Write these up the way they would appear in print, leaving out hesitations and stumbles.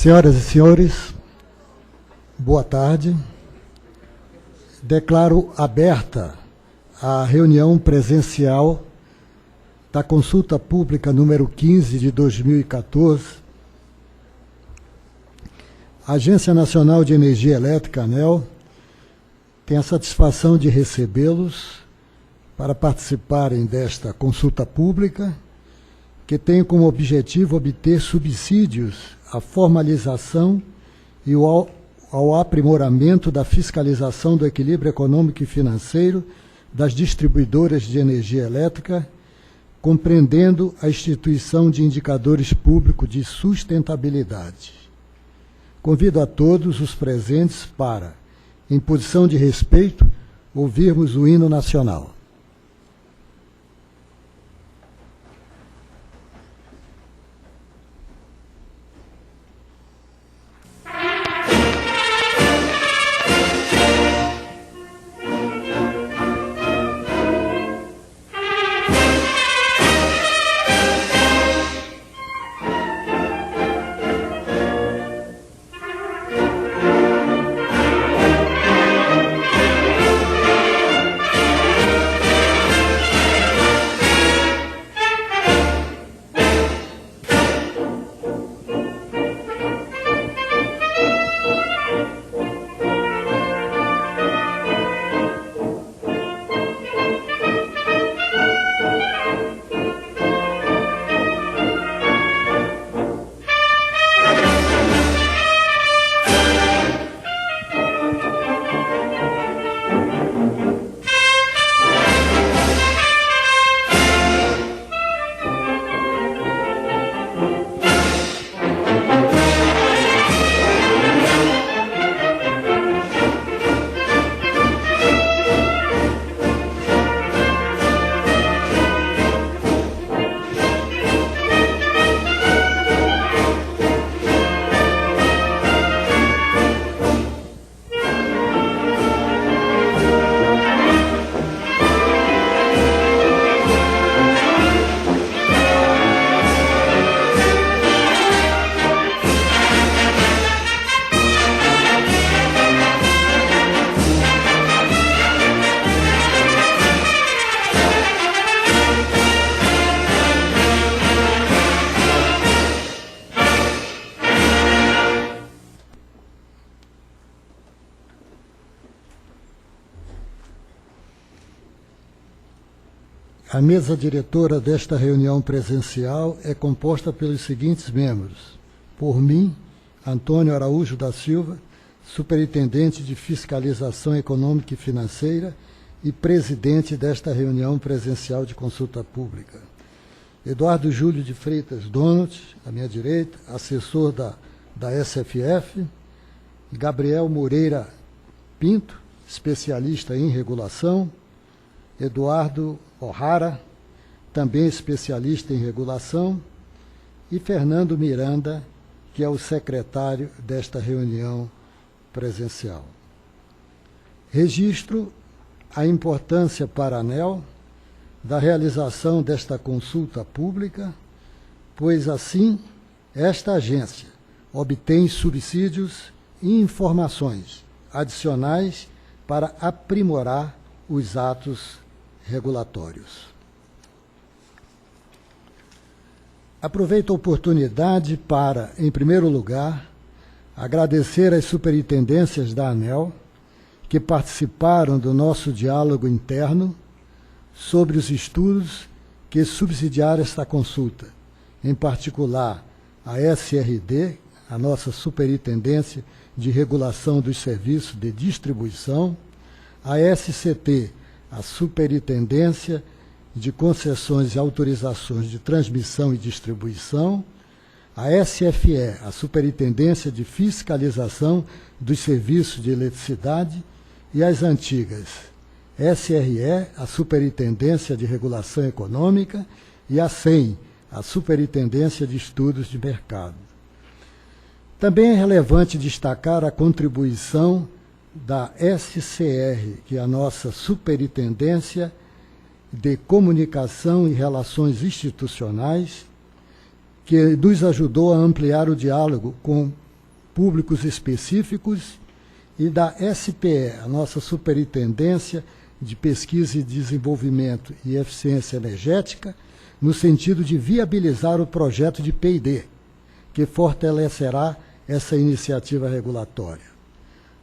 Senhoras e senhores, boa tarde. Declaro aberta a reunião presencial da consulta pública número 15 de 2014. A Agência Nacional de Energia Elétrica, ANEEL, tem a satisfação de recebê-los para participarem desta consulta pública, que tem como objetivo obter subsídios à formalização e ao aprimoramento da fiscalização do equilíbrio econômico e financeiro das distribuidoras de energia elétrica, compreendendo a instituição de indicadores públicos de sustentabilidade. Convido a todos os presentes para, em posição de respeito, ouvirmos o hino nacional. A mesa diretora desta reunião presencial é composta pelos seguintes membros. Por mim, Antônio Araújo da Silva, superintendente de Fiscalização Econômica e Financeira e presidente desta reunião presencial de consulta pública. Eduardo Júlio de Freitas Donat, à minha direita, assessor da SFF. Gabriel Moreira Pinto, especialista em regulação. Eduardo O'Hara, também especialista em regulação, e Fernando Miranda, que é o secretário desta reunião presencial. Registro a importância para a ANEEL da realização desta consulta pública, pois assim esta agência obtém subsídios e informações adicionais para aprimorar os atos regulatórios. Aproveito a oportunidade para, em primeiro lugar, agradecer às superintendências da ANEEL que participaram do nosso diálogo interno sobre os estudos que subsidiaram esta consulta, em particular a SRD, a nossa Superintendência de Regulação dos Serviços de Distribuição, a SCT, a Superintendência de Concessões e Autorizações de Transmissão e Distribuição, a SFE, a Superintendência de Fiscalização dos Serviços de Eletricidade, e as antigas SRE, a Superintendência de Regulação Econômica, e a SEM, a Superintendência de Estudos de Mercado. Também é relevante destacar a contribuição da SCR, que é a nossa Superintendência de Comunicação e Relações Institucionais, que nos ajudou a ampliar o diálogo com públicos específicos, e da SPE, a nossa Superintendência de Pesquisa e Desenvolvimento e Eficiência Energética, no sentido de viabilizar o projeto de P&D, que fortalecerá essa iniciativa regulatória.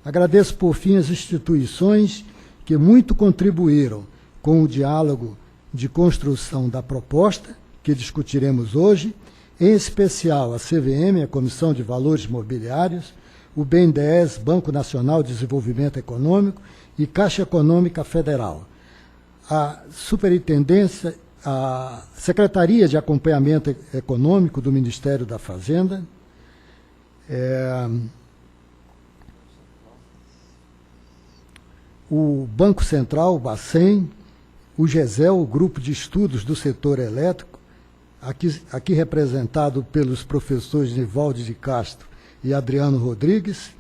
Agradeço, por fim, as instituições que muito contribuíram com o diálogo de construção da proposta, que discutiremos hoje, em especial a CVM, a Comissão de Valores Mobiliários, o BNDES, Banco Nacional de Desenvolvimento Econômico, e Caixa Econômica Federal. A Superintendência, a Secretaria de Acompanhamento Econômico do Ministério da Fazenda, o Banco Central, o Bacen, o GESEL, o Grupo de Estudos do Setor Elétrico, aqui representado pelos professores Nivaldo de Castro e Adriano Rodrigues,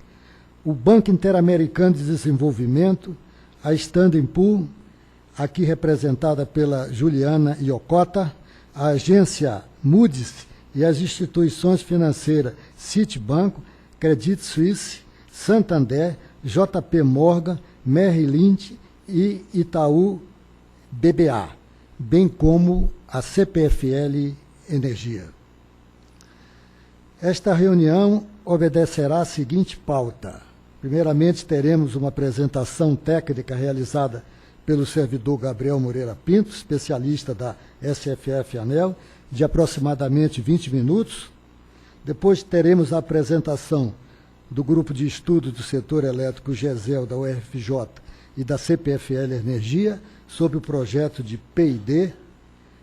o Banco Interamericano de Desenvolvimento, a Standing Pool, aqui representada pela Juliana Iocota, a agência Moody's e as instituições financeiras Citibank, Credit Suisse, Santander, JP Morgan, Merrill Lynch e Itaú BBA, bem como a CPFL Energia. Esta reunião obedecerá à seguinte pauta. Primeiramente, teremos uma apresentação técnica realizada pelo servidor Gabriel Moreira Pinto, especialista da SFF ANEEL, de aproximadamente 20 minutos. Depois teremos a apresentação do Grupo de Estudos do Setor Elétrico GESEL da UFJ e da CPFL Energia sobre o projeto de P&D,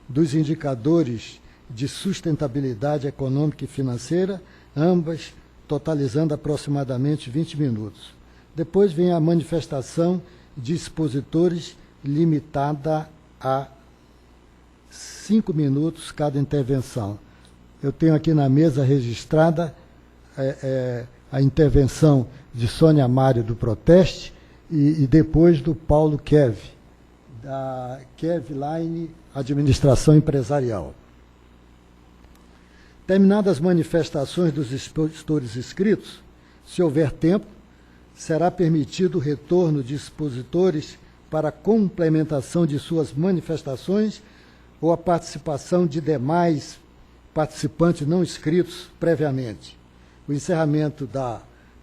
dos indicadores de sustentabilidade econômica e financeira, ambas totalizando aproximadamente 20 minutos. Depois vem a manifestação de expositores, limitada a 5 minutos cada intervenção. Eu tenho aqui na mesa registrada a intervenção de Sônia Mário do Proteste e depois do Paulo Kev, da Kevline Administração Empresarial. Terminadas as manifestações dos expositores inscritos, se houver tempo, será permitido o retorno de expositores para a complementação de suas manifestações ou a participação de demais participantes não inscritos previamente. O encerramento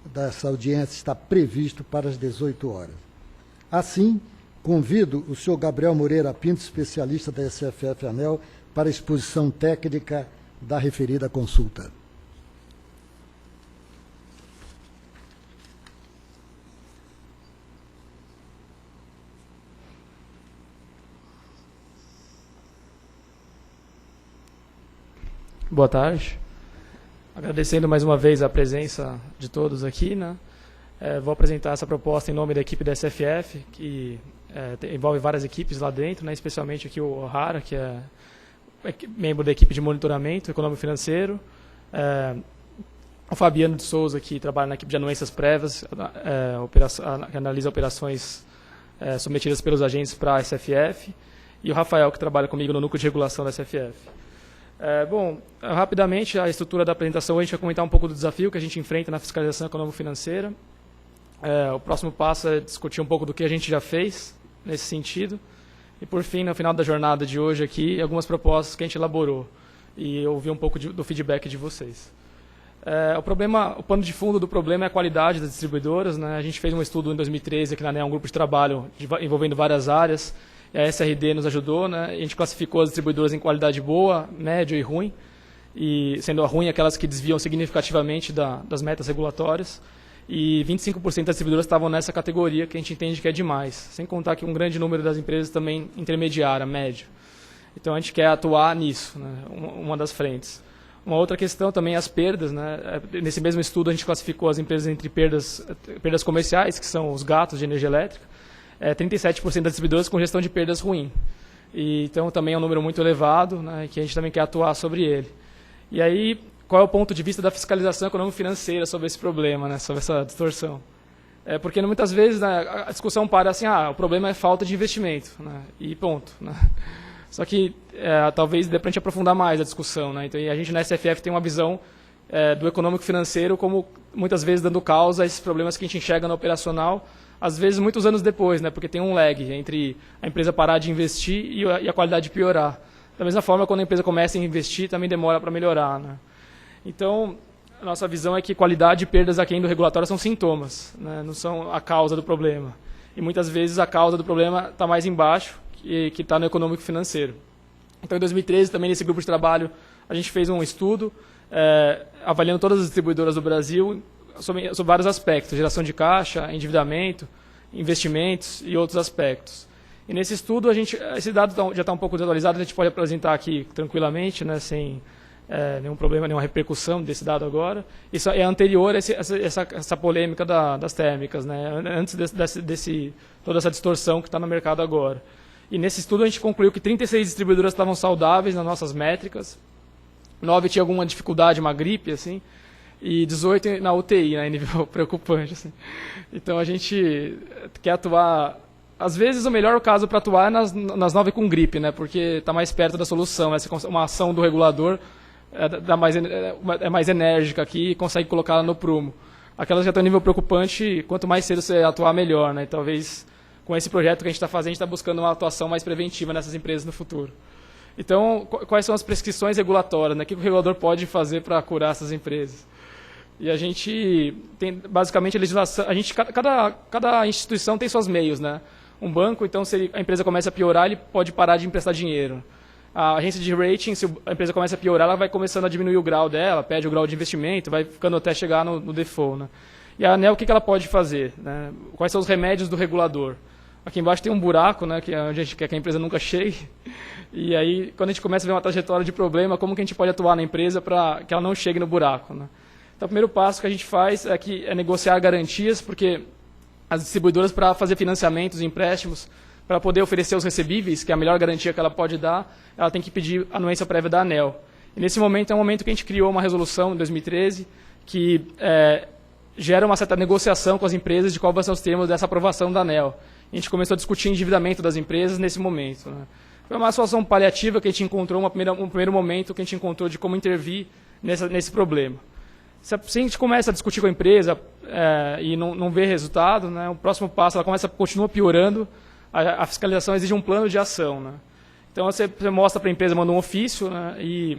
dessa audiência está previsto para as 18 horas. Assim, convido o senhor Gabriel Moreira Pinto, especialista da SFF ANEEL, para a exposição técnica da referida consulta. Boa tarde. Agradecendo mais uma vez a presença de todos aqui, né? Vou apresentar essa proposta em nome da equipe da SFF, que envolve várias equipes lá dentro, né? Especialmente aqui o O'Hara, que é membro da equipe de monitoramento econômico-financeiro, o Fabiano de Souza, que trabalha na equipe de anuências prévias, que analisa operações submetidas pelos agentes para a SFF, e o Rafael, que trabalha comigo no núcleo de regulação da SFF. Bom, rapidamente, a estrutura da apresentação, a gente vai comentar um pouco do desafio que a gente enfrenta na fiscalização econômico-financeira. O próximo passo é discutir um pouco do que a gente já fez nesse sentido. E, por fim, no final da jornada de hoje aqui, algumas propostas que a gente elaborou e ouvir um pouco do feedback de vocês. O pano de fundo do problema é a qualidade das distribuidoras, né? A gente fez um estudo em 2013 aqui na ANEEL, um grupo de trabalho envolvendo várias áreas. A SRD nos ajudou, né? A gente classificou as distribuidoras em qualidade boa, média e ruim, e sendo a ruim aquelas que desviam significativamente das metas regulatórias, e 25% das distribuidoras estavam nessa categoria, que a gente entende que é demais, sem contar que um grande número das empresas também intermediária, médio. Então a gente quer atuar nisso, né? Uma das frentes. Uma outra questão também é as perdas, né? Nesse mesmo estudo a gente classificou as empresas entre perdas comerciais, que são os gatos de energia elétrica, 37% das distribuidoras com gestão de perdas ruim. Então, também é um número muito elevado, né, que a gente também quer atuar sobre ele. E aí, qual é o ponto de vista da fiscalização econômico-financeira sobre esse problema, né, sobre essa distorção? Porque muitas vezes, né, a discussão para assim, o problema é falta de investimento, né, e ponto. Né. Só que talvez dê para a gente aprofundar mais a discussão. Né, então, a gente na SFF tem uma visão do econômico financeiro, como muitas vezes dando causa a esses problemas que a gente enxerga no operacional, às vezes muitos anos depois, né? Porque tem um lag entre a empresa parar de investir e a qualidade piorar. Da mesma forma, quando a empresa começa a investir, também demora para melhorar, né? Então, a nossa visão é que qualidade e perdas aquém do regulatório são sintomas, né? Não são a causa do problema. E muitas vezes a causa do problema está mais embaixo, que está no econômico financeiro. Então, em 2013, também nesse grupo de trabalho, a gente fez um estudo avaliando todas as distribuidoras do Brasil sobre vários aspectos, geração de caixa, endividamento, investimentos e outros aspectos. E nesse estudo, esse dado já está um pouco desatualizado, a gente pode apresentar aqui tranquilamente, né, sem nenhum problema, nenhuma repercussão desse dado agora. Isso é anterior a essa polêmica das térmicas, né, antes toda essa distorção que está no mercado agora. E nesse estudo a gente concluiu que 36 distribuidoras estavam saudáveis nas nossas métricas, 9 tinham alguma dificuldade, uma gripe, assim, e 18 na UTI, né, em nível preocupante. Assim. Então a gente quer atuar. Às vezes o melhor caso para atuar é nas 9 com gripe, né, porque está mais perto da solução. Uma ação do regulador é mais enérgica aqui e consegue colocá-la no prumo. Aquelas que já estão em nível preocupante, quanto mais cedo você atuar, melhor, né? Talvez com esse projeto que a gente está fazendo, a gente está buscando uma atuação mais preventiva nessas empresas no futuro. Então, quais são as prescrições regulatórias, né? O que o regulador pode fazer para curar essas empresas? E a gente tem, basicamente, a legislação. Cada instituição tem seus meios, né? Um banco, então, se a empresa começa a piorar, ele pode parar de emprestar dinheiro. A agência de rating, se a empresa começa a piorar, ela vai começando a diminuir o grau dela, pede o grau de investimento, vai ficando até chegar no default, né? E a ANEEL, o que ela pode fazer, né? Quais são os remédios do regulador? Aqui embaixo tem um buraco, né, que é onde a gente quer que a empresa nunca chegue. E aí, quando a gente começa a ver uma trajetória de problema, como que a gente pode atuar na empresa para que ela não chegue no buraco, né? Então, o primeiro passo que a gente faz é negociar garantias, porque as distribuidoras, para fazer financiamentos e empréstimos, para poder oferecer os recebíveis, que é a melhor garantia que ela pode dar, ela tem que pedir anuência prévia da ANEEL. E nesse momento é um momento que a gente criou uma resolução em 2013 que gera uma certa negociação com as empresas de qual vão ser os termos dessa aprovação da ANEEL. A gente começou a discutir endividamento das empresas nesse momento, né? Foi uma situação paliativa que a gente encontrou, um primeiro momento que a gente encontrou de como intervir nesse problema. Se a gente começa a discutir com a empresa e não vê resultado, né, o próximo passo, ela continua piorando, a fiscalização exige um plano de ação, né? Então, você mostra para a empresa, manda um ofício, né, e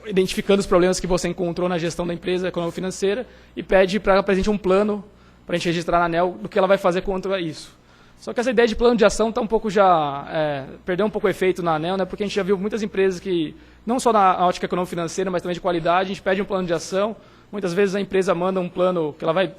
identificando os problemas que você encontrou na gestão da empresa econômico-financeira e pede para apresente um plano para a gente registrar na ANEEL do que ela vai fazer contra isso. Só que essa ideia de plano de ação está um pouco perdeu um pouco o efeito na ANEEL, né, porque a gente já viu muitas empresas que, não só na ótica econômico-financeira, mas também de qualidade, a gente pede um plano de ação, muitas vezes a empresa manda um plano que ela vai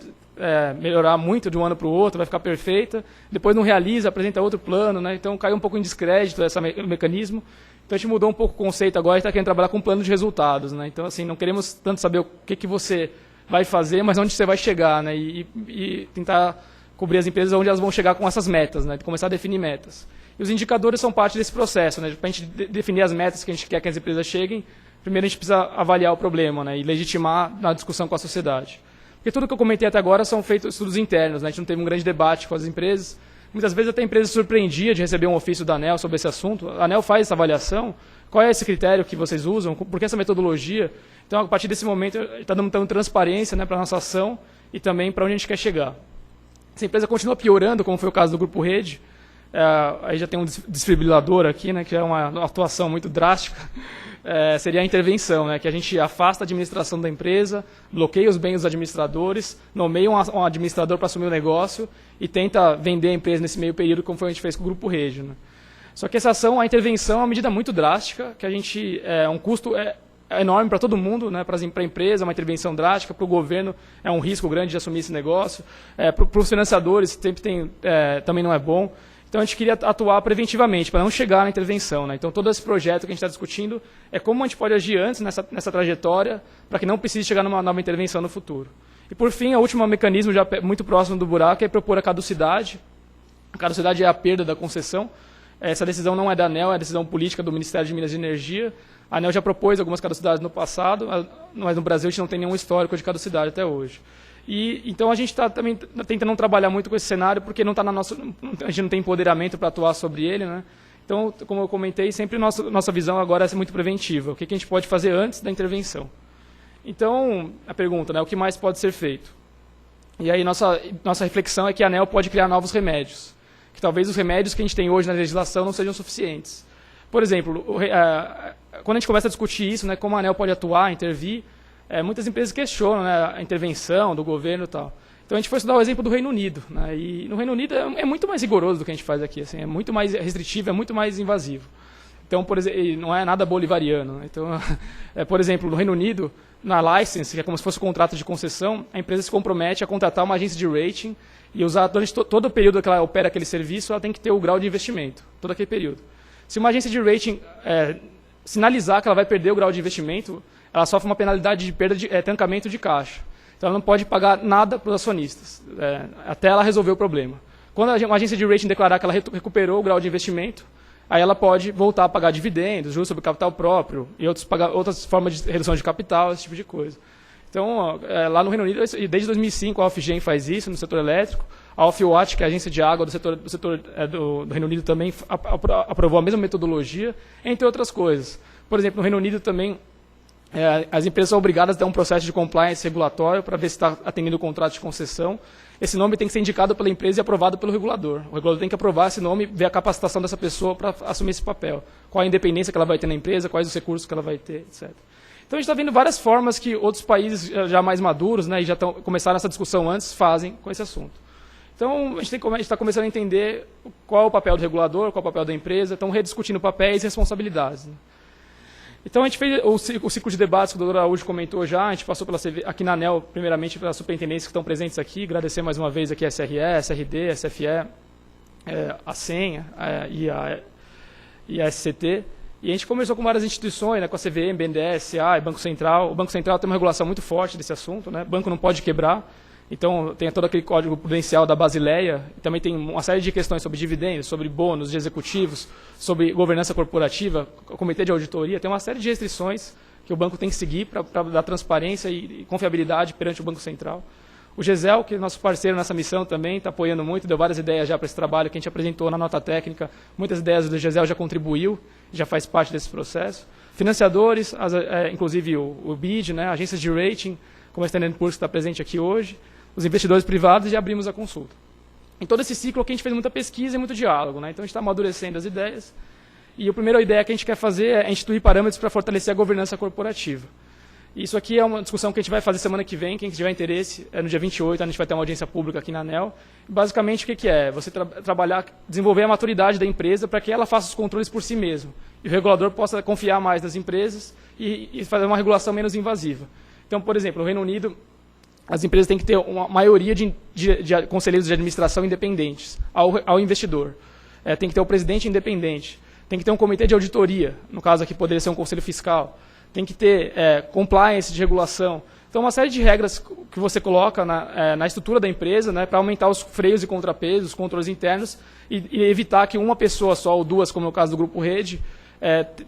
melhorar muito de um ano para o outro, vai ficar perfeita, depois não realiza, apresenta outro plano, né, então cai um pouco em descrédito esse mecanismo. Então a gente mudou um pouco o conceito agora e está querendo trabalhar com um plano de resultados, né? Então, assim, não queremos tanto saber o que você vai fazer, mas onde você vai chegar, né? E tentar cobrir as empresas onde elas vão chegar com essas metas, né? Começar a definir metas. E os indicadores são parte desse processo, né? Para a gente definir as metas que a gente quer que as empresas cheguem, primeiro a gente precisa avaliar o problema, né? E legitimar na discussão com a sociedade. Porque tudo que eu comentei até agora são feitos estudos internos, né? A gente não teve um grande debate com as empresas. Muitas vezes até a empresa se surpreendia de receber um ofício da ANEEL sobre esse assunto. A ANEEL faz essa avaliação. Qual é esse critério que vocês usam? Por que essa metodologia? Então, a partir desse momento, está dando transparência, né, para a nossa ação e também para onde a gente quer chegar. Se a empresa continua piorando, como foi o caso do Grupo Rede, aí já tem um desfibrilador aqui, né, que é uma atuação muito drástica, seria a intervenção, né, que a gente afasta a administração da empresa, bloqueia os bens dos administradores, nomeia um administrador para assumir o negócio e tenta vender a empresa nesse meio período, como foi a gente fez com o Grupo Rede, né. Só que essa ação, a intervenção, é uma medida muito drástica, que a gente um custo enorme para todo mundo, né, para a empresa, uma intervenção drástica, para o governo é um risco grande de assumir esse negócio, para os financiadores também não é bom. Então a gente queria atuar preventivamente, para não chegar na intervenção, né? Então todo esse projeto que a gente está discutindo é como a gente pode agir antes nessa trajetória, para que não precise chegar numa nova intervenção no futuro. E por fim, o último mecanismo, já muito próximo do buraco, é propor a caducidade. A caducidade é a perda da concessão. Essa decisão não é da ANEEL, é a decisão política do Ministério de Minas e Energia. A ANEEL já propôs algumas caducidades no passado, mas no Brasil a gente não tem nenhum histórico de caducidade até hoje. Então a gente está também tentando não trabalhar muito com esse cenário, porque não tá a gente não tem empoderamento para atuar sobre ele, né? Então, como eu comentei, sempre nossa visão agora é ser muito preventiva. O que a gente pode fazer antes da intervenção? Então, a pergunta, né, o que mais pode ser feito? E aí nossa reflexão é que a ANEEL pode criar novos remédios, que talvez os remédios que a gente tem hoje na legislação não sejam suficientes. Por exemplo, quando a gente começa a discutir isso, né, como a ANEEL pode atuar, intervir, muitas empresas questionam, né, a intervenção do governo e tal. Então a gente foi estudar o exemplo do Reino Unido, né, e no Reino Unido é muito mais rigoroso do que a gente faz aqui, assim, é muito mais restritivo, é muito mais invasivo. Então, por exemplo, não é nada bolivariano, né? Então, por exemplo, no Reino Unido, na license, que é como se fosse um contrato de concessão, a empresa se compromete a contratar uma agência de rating e usar durante todo o período que ela opera aquele serviço, ela tem que ter o grau de investimento, todo aquele período. Se uma agência de rating sinalizar que ela vai perder o grau de investimento, ela sofre uma penalidade de perda de trancamento de caixa. Então ela não pode pagar nada para os acionistas, até ela resolver o problema. Quando uma agência de rating declarar que ela recuperou o grau de investimento, aí ela pode voltar a pagar dividendos, juros sobre capital próprio e outras formas de redução de capital, esse tipo de coisa. Então, lá no Reino Unido, desde 2005, a Ofgem faz isso no setor elétrico. A Ofwat, que é a agência de água do setor do Reino Unido, também aprovou a mesma metodologia, entre outras coisas. Por exemplo, no Reino Unido também, as empresas são obrigadas a ter um processo de compliance regulatório para ver se está atendendo o contrato de concessão. Esse nome tem que ser indicado pela empresa e aprovado pelo regulador. O regulador tem que aprovar esse nome e ver a capacitação dessa pessoa para assumir esse papel. Qual a independência que ela vai ter na empresa, quais os recursos que ela vai ter, etc. Então, a gente está vendo várias formas que outros países já mais maduros, né, e já começaram essa discussão antes, fazem com esse assunto. Então, a gente está começando a entender qual é o papel do regulador, qual é o papel da empresa, estão rediscutindo papéis e responsabilidades, né? Então, a gente fez o ciclo de debates que o Dr. Araújo comentou já, a gente passou aqui na ANEEL, primeiramente, pelas superintendências que estão presentes aqui, agradecer mais uma vez aqui a SRE, SRD, SFE, a SEM e a SCT. E a gente conversou com várias instituições, né, com a CVM, BNDES, CA e Banco Central. O Banco Central tem uma regulação muito forte desse assunto, né? O banco não pode quebrar. Então, tem todo aquele código prudencial da Basileia, e também tem uma série de questões sobre dividendos, sobre bônus de executivos, sobre governança corporativa, comitê de auditoria, tem uma série de restrições que o banco tem que seguir para dar transparência e confiabilidade perante o Banco Central. O GESEL, que é nosso parceiro nessa missão também, está apoiando muito, deu várias ideias já para esse trabalho que a gente apresentou na nota técnica, muitas ideias do GESEL já contribuiu, já faz parte desse processo. Financiadores, inclusive o BID, né, agências de rating, como a Standard Poor's que está presente aqui hoje, os investidores privados, e abrimos a consulta. Em todo esse ciclo aqui a gente fez muita pesquisa e muito diálogo, né? Então a gente está amadurecendo as ideias, e a primeira ideia que a gente quer fazer é instituir parâmetros para fortalecer a governança corporativa. Isso aqui é uma discussão que a gente vai fazer semana que vem, quem tiver interesse, no dia 28, a gente vai ter uma audiência pública aqui na ANEEL. Basicamente, o que é? Você desenvolver a maturidade da empresa para que ela faça os controles por si mesma, e o regulador possa confiar mais nas empresas e fazer uma regulação menos invasiva. Então, por exemplo, no Reino Unido, as empresas têm que ter uma maioria de conselheiros de administração independentes ao investidor. Tem que ter o presidente independente. Tem que ter um comitê de auditoria, no caso aqui poderia ser um conselho fiscal. Tem que ter compliance de regulação. Então, uma série de regras que você coloca na estrutura da empresa, né, para aumentar os freios e contrapesos, os controles internos, e evitar que uma pessoa só ou duas, como no caso do Grupo Rede,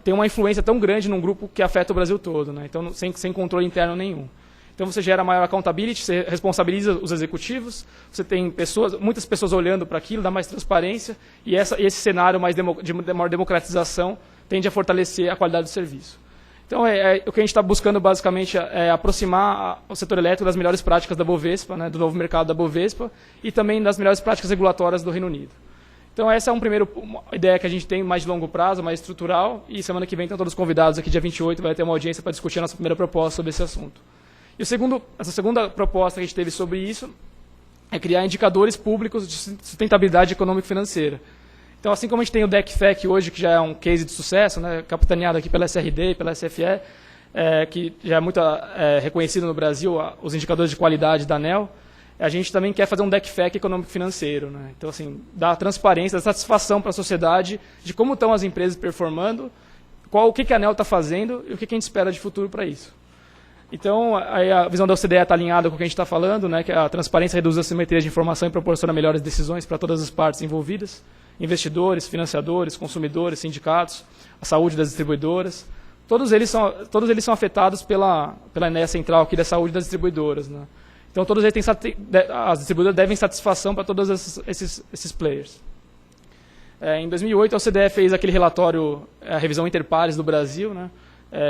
tenha uma influência tão grande num grupo que afeta o Brasil todo, né? Então, sem controle interno nenhum. Então, você gera maior accountability, você responsabiliza os executivos, você tem muitas pessoas olhando para aquilo, dá mais transparência, e esse cenário de maior democratização tende a fortalecer a qualidade do serviço. Então, o que a gente está buscando, basicamente, é aproximar o setor elétrico das melhores práticas da Bovespa, né, do novo mercado da Bovespa, e também das melhores práticas regulatórias do Reino Unido. Então, essa é uma ideia que a gente tem mais de longo prazo, mais estrutural, e semana que vem estão todos convidados aqui, dia 28, vai ter uma audiência para discutir a nossa primeira proposta sobre esse assunto. E essa segunda proposta que a gente teve sobre isso é criar indicadores públicos de sustentabilidade econômico-financeira. Então, assim como a gente tem o DECFEC hoje, que já é um case de sucesso, né, capitaneado aqui pela SRD e pela SFE, que já é muito reconhecido no Brasil, os indicadores de qualidade da ANEEL, a gente também quer fazer um DECFEC econômico-financeiro, né? Então, assim, dar transparência, dar satisfação para a sociedade de como estão as empresas performando, o que a ANEEL está fazendo e o que a gente espera de futuro para isso. Então, a visão da OCDE está alinhada com o que a gente está falando, né, que a transparência reduz as assimetrias de informação e proporciona melhores decisões para todas as partes envolvidas, investidores, financiadores, consumidores, sindicatos, a saúde das distribuidoras. Todos eles são afetados pela ANEEL central aqui da saúde das distribuidoras, né? Então, as distribuidoras devem satisfação para todos esses players. Em 2008, a OCDE fez aquele relatório, a revisão Interpares do Brasil, né?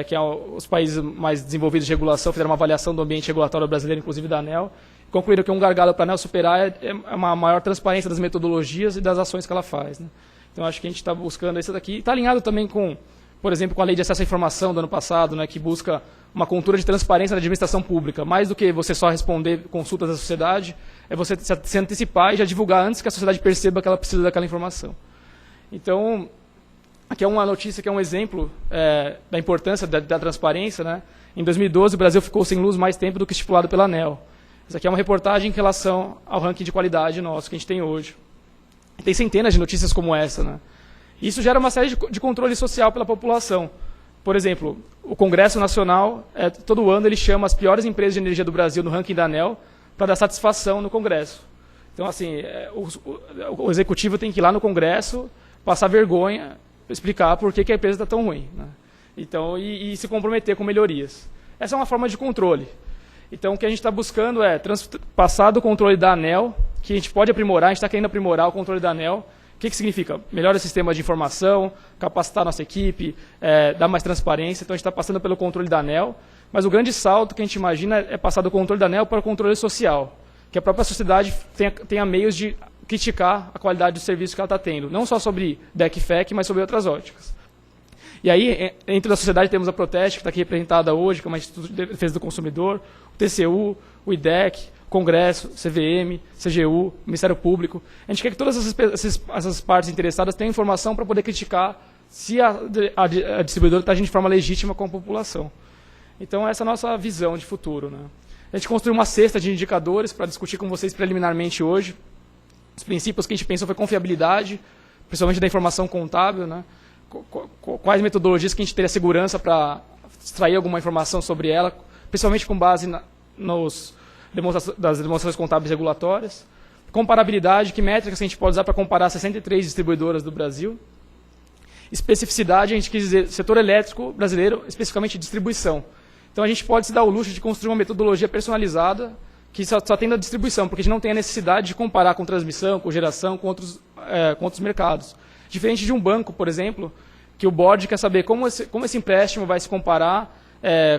que é os países mais desenvolvidos de regulação, fizeram uma avaliação do ambiente regulatório brasileiro, inclusive da ANEEL, concluíram que um gargalo para a ANEEL superar é uma maior transparência das metodologias e das ações que ela faz, né? Então, acho que a gente está buscando isso daqui. Está alinhado também com, por exemplo, com a Lei de Acesso à Informação do ano passado, né, que busca uma cultura de transparência na administração pública. Mais do que você só responder consultas da sociedade, é você se antecipar e já divulgar antes que a sociedade perceba que ela precisa daquela informação. Então, aqui é uma notícia que é um exemplo da importância da transparência, né? Em 2012, o Brasil ficou sem luz mais tempo do que estipulado pela ANEEL. Essa aqui é uma reportagem em relação ao ranking de qualidade nosso que a gente tem hoje. Tem centenas de notícias como essa, né? Isso gera uma série de controle social pela população. Por exemplo, o Congresso Nacional, todo ano, ele chama as piores empresas de energia do Brasil no ranking da ANEEL para dar satisfação no Congresso. Então, assim, o executivo tem que ir lá no Congresso, passar vergonha, explicar por que a empresa está tão ruim, né? Então, e se comprometer com melhorias. Essa é uma forma de controle. Então, o que a gente está buscando é passar do controle da ANEEL, que a gente pode aprimorar, a gente está querendo aprimorar o controle da ANEEL. O que significa? Melhora o sistema de informação, capacitar a nossa equipe, dar mais transparência. Então, a gente está passando pelo controle da ANEEL, mas o grande salto que a gente imagina é passar do controle da ANEEL para o controle social, que a própria sociedade tenha meios de criticar a qualidade do serviço que ela está tendo, não só sobre DEC/FEC, mas sobre outras óticas. E aí, entre a sociedade, temos a Proteste, que está aqui representada hoje, que é uma Instituto de Defesa do Consumidor, o TCU, o IDEC, Congresso, CVM, CGU, Ministério Público. A gente quer que todas essas partes interessadas tenham informação para poder criticar se a distribuidora está agindo de forma legítima com a população. Então, essa é a nossa visão de futuro, né? A gente construiu uma cesta de indicadores para discutir com vocês preliminarmente hoje. Os princípios que a gente pensou foi confiabilidade, principalmente da informação contábil, né? Quais metodologias que a gente teria segurança para extrair alguma informação sobre ela, principalmente com base das demonstrações contábeis regulatórias. Comparabilidade, que métricas que a gente pode usar para comparar 63 distribuidoras do Brasil. Especificidade, a gente quis dizer setor elétrico brasileiro, especificamente distribuição. Então, a gente pode se dar o luxo de construir uma metodologia personalizada que só tem na distribuição, porque a gente não tem a necessidade de comparar com transmissão, com geração, com outros mercados. Diferente de um banco, por exemplo, que o board quer saber como esse empréstimo vai se comparar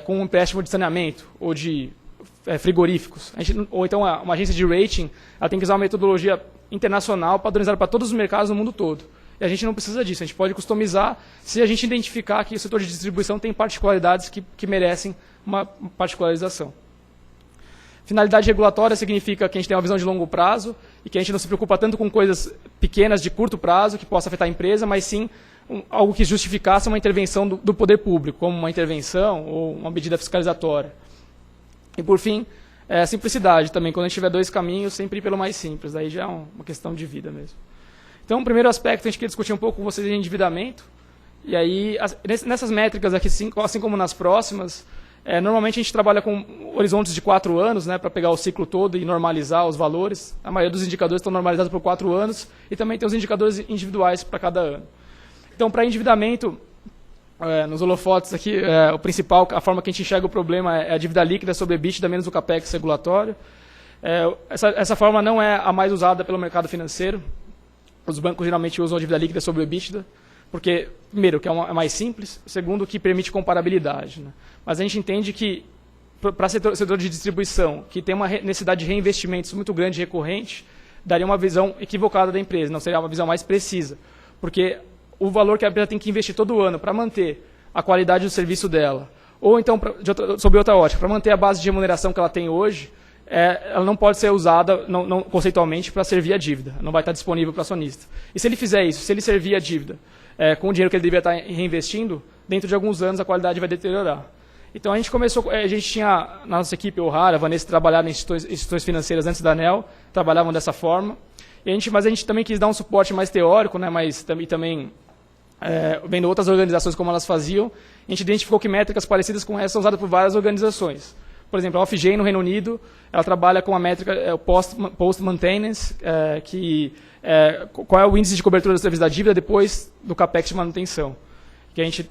com um empréstimo de saneamento ou de frigoríficos. Ou então uma agência de rating ela tem que usar uma metodologia internacional padronizada para todos os mercados no mundo todo. E a gente não precisa disso, a gente pode customizar se a gente identificar que o setor de distribuição tem particularidades que merecem uma particularização. Finalidade regulatória significa que a gente tem uma visão de longo prazo e que a gente não se preocupa tanto com coisas pequenas de curto prazo que possa afetar a empresa, mas sim algo que justificasse uma intervenção do poder público, como uma intervenção ou uma medida fiscalizatória. E, por fim, simplicidade também. Quando a gente tiver dois caminhos, sempre ir pelo mais simples. Daí já é uma questão de vida mesmo. Então, o primeiro aspecto, a gente quer discutir um pouco com vocês de endividamento. E aí, nessas métricas aqui, assim como nas próximas, normalmente a gente trabalha com horizontes de 4 anos, né, para pegar o ciclo todo e normalizar os valores. A maioria dos indicadores estão normalizados por 4 anos e também tem os indicadores individuais para cada ano. Então, para endividamento, nos holofotes aqui, o principal, a forma que a gente enxerga o problema é a dívida líquida sobre EBITDA menos o capex regulatório. Essa forma não é a mais usada pelo mercado financeiro. Os bancos geralmente usam a dívida líquida sobre o EBITDA, porque, primeiro, que é mais simples, segundo, que permite comparabilidade, né? Mas a gente entende que, para o setor de distribuição, que tem uma necessidade de reinvestimentos muito grande e recorrente, daria uma visão equivocada da empresa, não seria uma visão mais precisa. Porque o valor que a empresa tem que investir todo ano para manter a qualidade do serviço dela, ou então, sob outra ótica, para manter a base de remuneração que ela tem hoje, ela não pode ser usada conceitualmente para servir a dívida, não vai estar disponível para o acionista. E se ele fizer isso, se ele servir a dívida com o dinheiro que ele deveria estar reinvestindo, dentro de alguns anos a qualidade vai deteriorar. Então a gente tinha na nossa equipe, o O'Hara, a Vanessa, trabalhado em instituições financeiras antes da ANEEL, trabalhavam dessa forma, mas a gente também quis dar um suporte mais teórico, né, mas também vendo outras organizações como elas faziam, a gente identificou que métricas parecidas com essa são usadas por várias organizações. Por exemplo, a OFG no Reino Unido, ela trabalha com a métrica post-maintenance, qual é o índice de cobertura do serviço da dívida depois do capex de manutenção, que a gente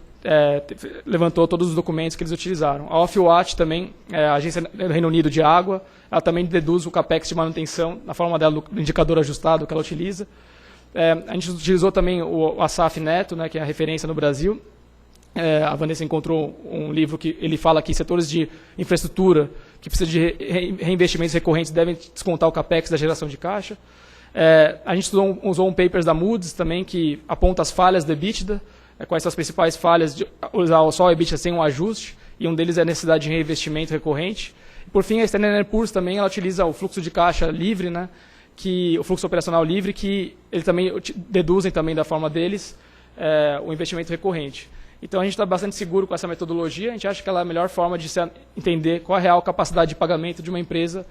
levantou todos os documentos que eles utilizaram. A Ofwat também, a agência do Reino Unido de água, ela também deduz o capex de manutenção na forma dela do indicador ajustado que ela utiliza. A gente utilizou também o ASAF Neto, né, que é a referência no Brasil. A Vanessa encontrou um livro que ele fala que setores de infraestrutura que precisam de reinvestimentos recorrentes devem descontar o CAPEX da geração de caixa. A gente usou um paper da Moody's também que aponta as falhas do EBITDA, quais são as principais falhas de usar só o EBITDA sem um ajuste, e um deles é a necessidade de reinvestimento recorrente. E, por fim, a Standard & Poor's também ela utiliza o fluxo de caixa livre, né, o fluxo operacional livre, que eles também deduzem também da forma deles o investimento recorrente. Então, a gente está bastante seguro com essa metodologia, a gente acha que ela é a melhor forma de entender qual é a real capacidade de pagamento de uma empresa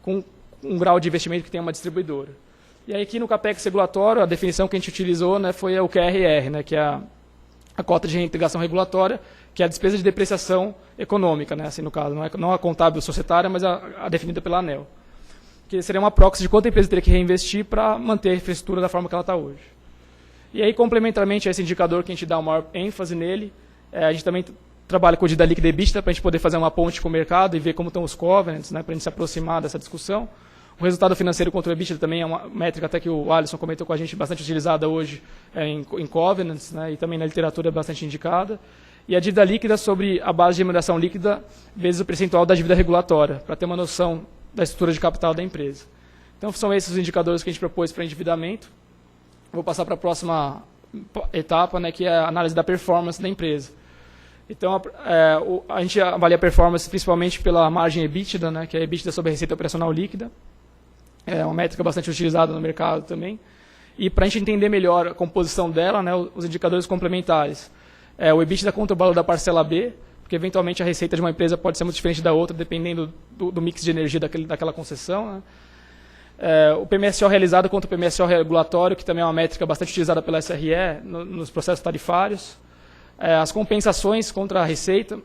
com um grau de investimento que tem uma distribuidora. E aí, aqui no CAPEX regulatório, a definição que a gente utilizou, né, foi o QRR, né, que é a cota de reintegração regulatória, que é a despesa de depreciação econômica, né, assim, no caso, não a contábil societária, mas a definida pela ANEEL. Que seria uma proxy de quanto a empresa teria que reinvestir para manter a infraestrutura da forma que ela está hoje. E aí, complementarmente a esse indicador que a gente dá uma maior ênfase nele, a gente também trabalha com o dívida líquida e EBITDA para a gente poder fazer uma ponte com o mercado e ver como estão os covenants, né, para a gente se aproximar dessa discussão. O resultado financeiro contra o EBITDA também é uma métrica até que o Alisson comentou com a gente, bastante utilizada hoje em covenants, né, e também na literatura é bastante indicada. E a dívida líquida sobre a base de remuneração líquida vezes o percentual da dívida regulatória, para ter uma noção da estrutura de capital da empresa. Então, são esses os indicadores que a gente propôs para endividamento. Vou passar para a próxima etapa, né, que é a análise da performance da empresa. Então, a gente avalia a performance principalmente pela margem EBITDA, né, que é a EBITDA sobre a receita operacional líquida. É uma métrica bastante utilizada no mercado também. E para a gente entender melhor a composição dela, né, os indicadores complementares. O EBITDA contra o valor da parcela B, porque eventualmente a receita de uma empresa pode ser muito diferente da outra, dependendo do mix de energia daquela concessão. Né. O PMSO realizado contra o PMSO regulatório, que também é uma métrica bastante utilizada pela SRE nos processos tarifários. As compensações contra a receita,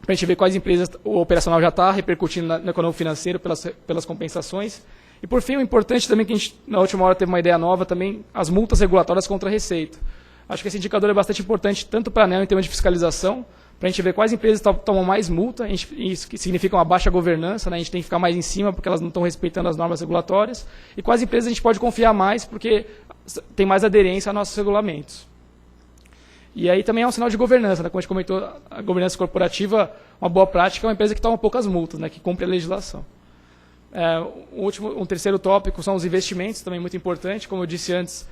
para a gente ver quais empresas o operacional já está repercutindo no econômico financeiro pelas compensações. E, por fim, o importante também, que a gente, na última hora, teve uma ideia nova também, as multas regulatórias contra a receita. Acho que esse indicador é bastante importante, tanto para a ANEEL em termos de fiscalização, para a gente ver quais empresas tomam mais multa, isso que significa uma baixa governança, né? A gente tem que ficar mais em cima porque elas não estão respeitando as normas regulatórias, e quais empresas a gente pode confiar mais porque tem mais aderência a nossos regulamentos. E aí também é um sinal de governança, né? Como a gente comentou, a governança corporativa, uma boa prática é uma empresa que toma poucas multas, né? Que cumpre a legislação. Um terceiro tópico são os investimentos, também muito importante. Como eu disse antes,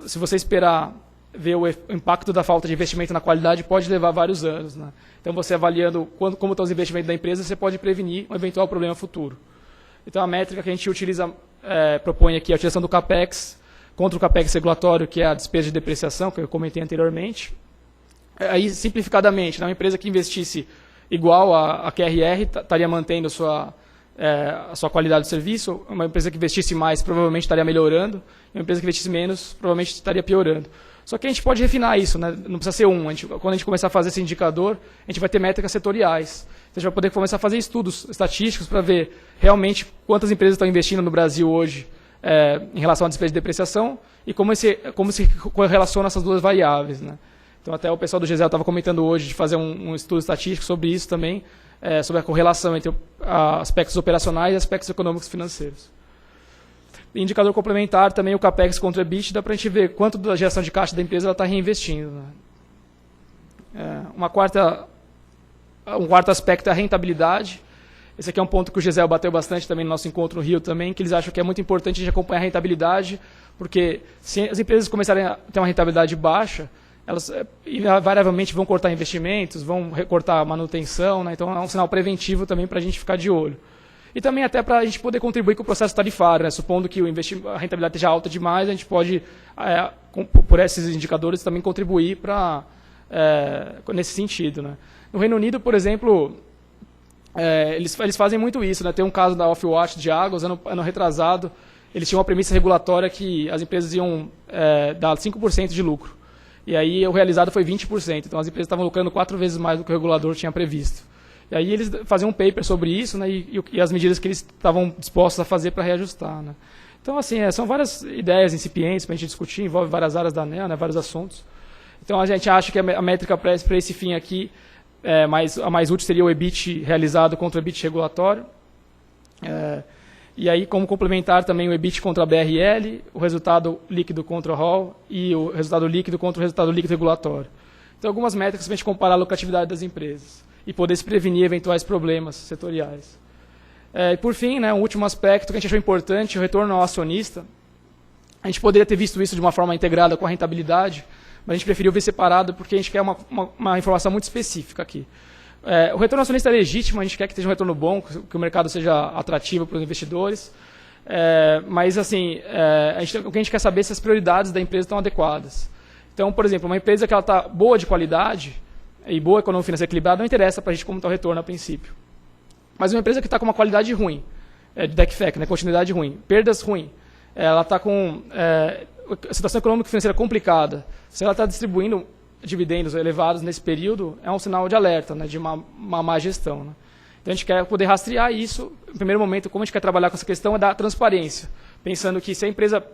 se você esperar ver o impacto da falta de investimento na qualidade, pode levar vários anos. Né? Então, você avaliando como estão os investimentos da empresa, você pode prevenir um eventual problema futuro. Então, a métrica que a gente propõe aqui é a utilização do CAPEX contra o CAPEX regulatório, que é a despesa de depreciação, que eu comentei anteriormente. Aí, simplificadamente, uma empresa que investisse igual a QRR estaria mantendo a sua qualidade de serviço. Uma empresa que investisse mais provavelmente estaria melhorando. E uma empresa que investisse menos provavelmente estaria piorando. Só que a gente pode refinar isso, né? Não precisa ser quando a gente começar a fazer esse indicador, a gente vai ter métricas setoriais. Então, a gente vai poder começar a fazer estudos estatísticos para ver realmente quantas empresas estão investindo no Brasil hoje em relação à despesa de depreciação e como se correlaciona essas duas variáveis. Né? Então, até o pessoal do GESEL estava comentando hoje de fazer um estudo estatístico sobre isso também, sobre a correlação entre aspectos operacionais e aspectos econômicos e financeiros. Indicador complementar também o CAPEX contra o EBITDA, para a gente ver quanto da geração de caixa da empresa ela está reinvestindo. Né? Um quarto aspecto é a rentabilidade. Esse aqui é um ponto que o GESEL bateu bastante também no nosso encontro no Rio também, que eles acham que é muito importante a gente acompanhar a rentabilidade, porque se as empresas começarem a ter uma rentabilidade baixa, elas invariavelmente vão cortar investimentos, vão recortar manutenção, né? Então é um sinal preventivo também para a gente ficar de olho. E também até para a gente poder contribuir com o processo tarifário, né? Supondo que a rentabilidade esteja alta demais, a gente pode, por esses indicadores, também contribuir nesse sentido. Né? No Reino Unido, por exemplo, eles fazem muito isso. Né? Tem um caso da Ofwat de águas, ano retrasado, eles tinham uma premissa regulatória que as empresas iam dar 5% de lucro. E aí o realizado foi 20%. Então as empresas estavam lucrando 4 vezes mais do que o regulador tinha previsto. E aí eles faziam um paper sobre isso, né, e as medidas que eles estavam dispostos a fazer para reajustar. Né. Então, assim, são várias ideias incipientes para a gente discutir, envolve várias áreas da ANEEL, né, vários assuntos. Então, a gente acha que a métrica para esse fim aqui, a mais útil seria o EBIT realizado contra o EBIT regulatório. E aí, como complementar, também o EBIT contra a BRL, o resultado líquido contra o ROL e o resultado líquido contra o resultado líquido regulatório. Então, algumas métricas para a gente comparar a lucratividade das empresas e poder se prevenir eventuais problemas setoriais. E por fim, um último aspecto que a gente achou importante, o retorno ao acionista. A gente poderia ter visto isso de uma forma integrada com a rentabilidade, mas a gente preferiu ver separado porque a gente quer uma informação muito específica aqui. O retorno ao acionista é legítimo, a gente quer que seja um retorno bom, que o mercado seja atrativo para os investidores, mas assim, o que a gente quer saber é se as prioridades da empresa estão adequadas. Então, por exemplo, uma empresa que está boa de qualidade e boa economia financeira equilibrada, não interessa para a gente como está o retorno a princípio. Mas uma empresa que está com uma qualidade ruim, de DECFEC, continuidade ruim, perdas ruim, ela está com situação econômica e financeira complicada, se ela está distribuindo dividendos elevados nesse período, é um sinal de alerta, de uma má gestão. Então, a gente quer poder rastrear isso. No primeiro momento, como a gente quer trabalhar com essa questão, é da transparência. Pensando que se a empresa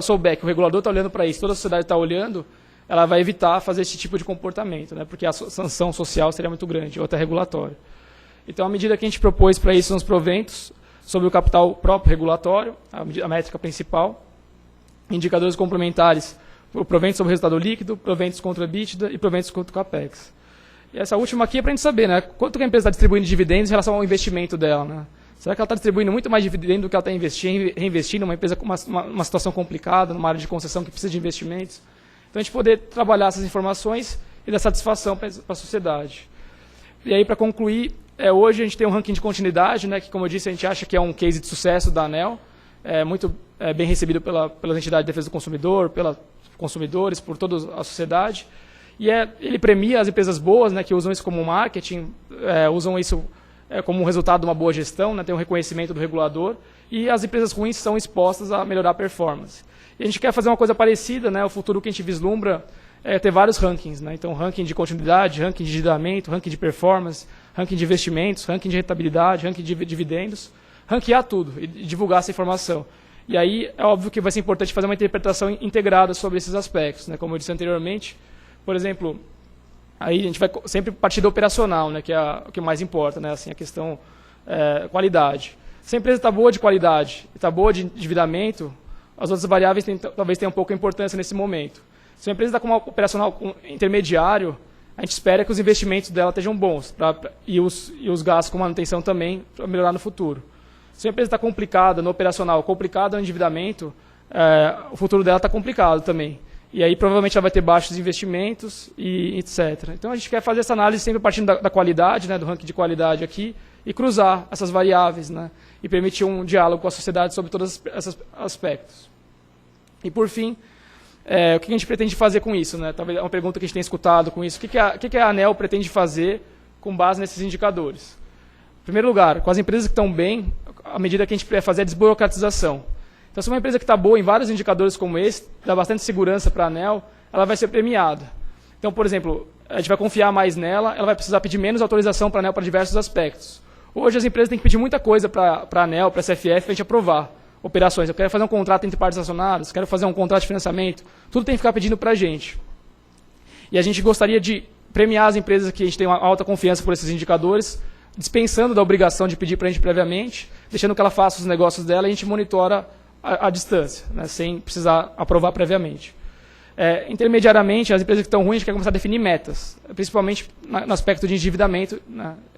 souber que o regulador está olhando para isso, toda a sociedade está olhando, ela vai evitar fazer esse tipo de comportamento, porque a sanção social seria muito grande, ou até regulatória. Então, a medida que a gente propôs para isso são os proventos sobre o capital próprio regulatório, a métrica principal, indicadores complementares, o provento sobre o resultado líquido, proventos contra a EBITDA e proventos contra o CAPEX. E essa última aqui é para a gente saber quanto que a empresa está distribuindo de dividendos em relação ao investimento dela. Será que ela está distribuindo muito mais dividendo do que ela está reinvestindo, uma empresa com uma situação complicada, numa área de concessão que precisa de investimentos? Então, a gente poder trabalhar essas informações e dar satisfação para a sociedade. E aí, para concluir, hoje a gente tem um ranking de continuidade, que, como eu disse, a gente acha que é um case de sucesso da ANEEL, muito bem recebido pelas entidades de defesa do consumidor, pelos consumidores, por toda a sociedade. E ele premia as empresas boas, que usam isso como marketing, usam isso como um resultado de uma boa gestão, tem um reconhecimento do regulador, e as empresas ruins são expostas a melhorar a performance. E a gente quer fazer uma coisa parecida, o futuro que a gente vislumbra é ter vários rankings. Então, ranking de continuidade, ranking de endividamento, ranking de performance, ranking de investimentos, ranking de rentabilidade, ranking de dividendos, ranquear tudo e divulgar essa informação. E aí é óbvio que vai ser importante fazer uma interpretação integrada sobre esses aspectos. Como eu disse anteriormente, por exemplo, aí a gente vai sempre partir do operacional, que é o que mais importa, assim, a questão qualidade. Se a empresa está boa de qualidade e está boa de endividamento, as outras variáveis talvez tenham pouca importância nesse momento. Se a empresa está com um operacional intermediário, a gente espera que os investimentos dela estejam bons e os gastos com manutenção também para melhorar no futuro. Se a empresa está complicada no operacional, complicada no endividamento, o futuro dela está complicado também. E aí provavelmente ela vai ter baixos investimentos e etc. Então a gente quer fazer essa análise sempre partindo da qualidade, do ranking de qualidade aqui, e cruzar essas variáveis, e permitir um diálogo com a sociedade sobre todos esses aspectos. E por fim, o que a gente pretende fazer com isso? Talvez é uma pergunta que a gente tem escutado com isso. O que a ANEEL pretende fazer com base nesses indicadores? Em primeiro lugar, com as empresas que estão bem, a medida que a gente quer fazer é a desburocratização. Então, se uma empresa que está boa em vários indicadores como esse, dá bastante segurança para a ANEEL, ela vai ser premiada. Então, por exemplo, a gente vai confiar mais nela, ela vai precisar pedir menos autorização para a ANEEL para diversos aspectos. Hoje, as empresas têm que pedir muita coisa para a ANEEL, para a CFF, para a gente aprovar operações. Eu quero fazer um contrato entre partes acionadas, quero fazer um contrato de financiamento, tudo tem que ficar pedindo para a gente. E a gente gostaria de premiar as empresas que a gente tem uma alta confiança por esses indicadores, dispensando da obrigação de pedir para a gente previamente, deixando que ela faça os negócios dela e a gente monitora à distância, sem precisar aprovar previamente. Intermediariamente, as empresas que estão ruins, a gente quer começar a definir metas, principalmente no aspecto de endividamento,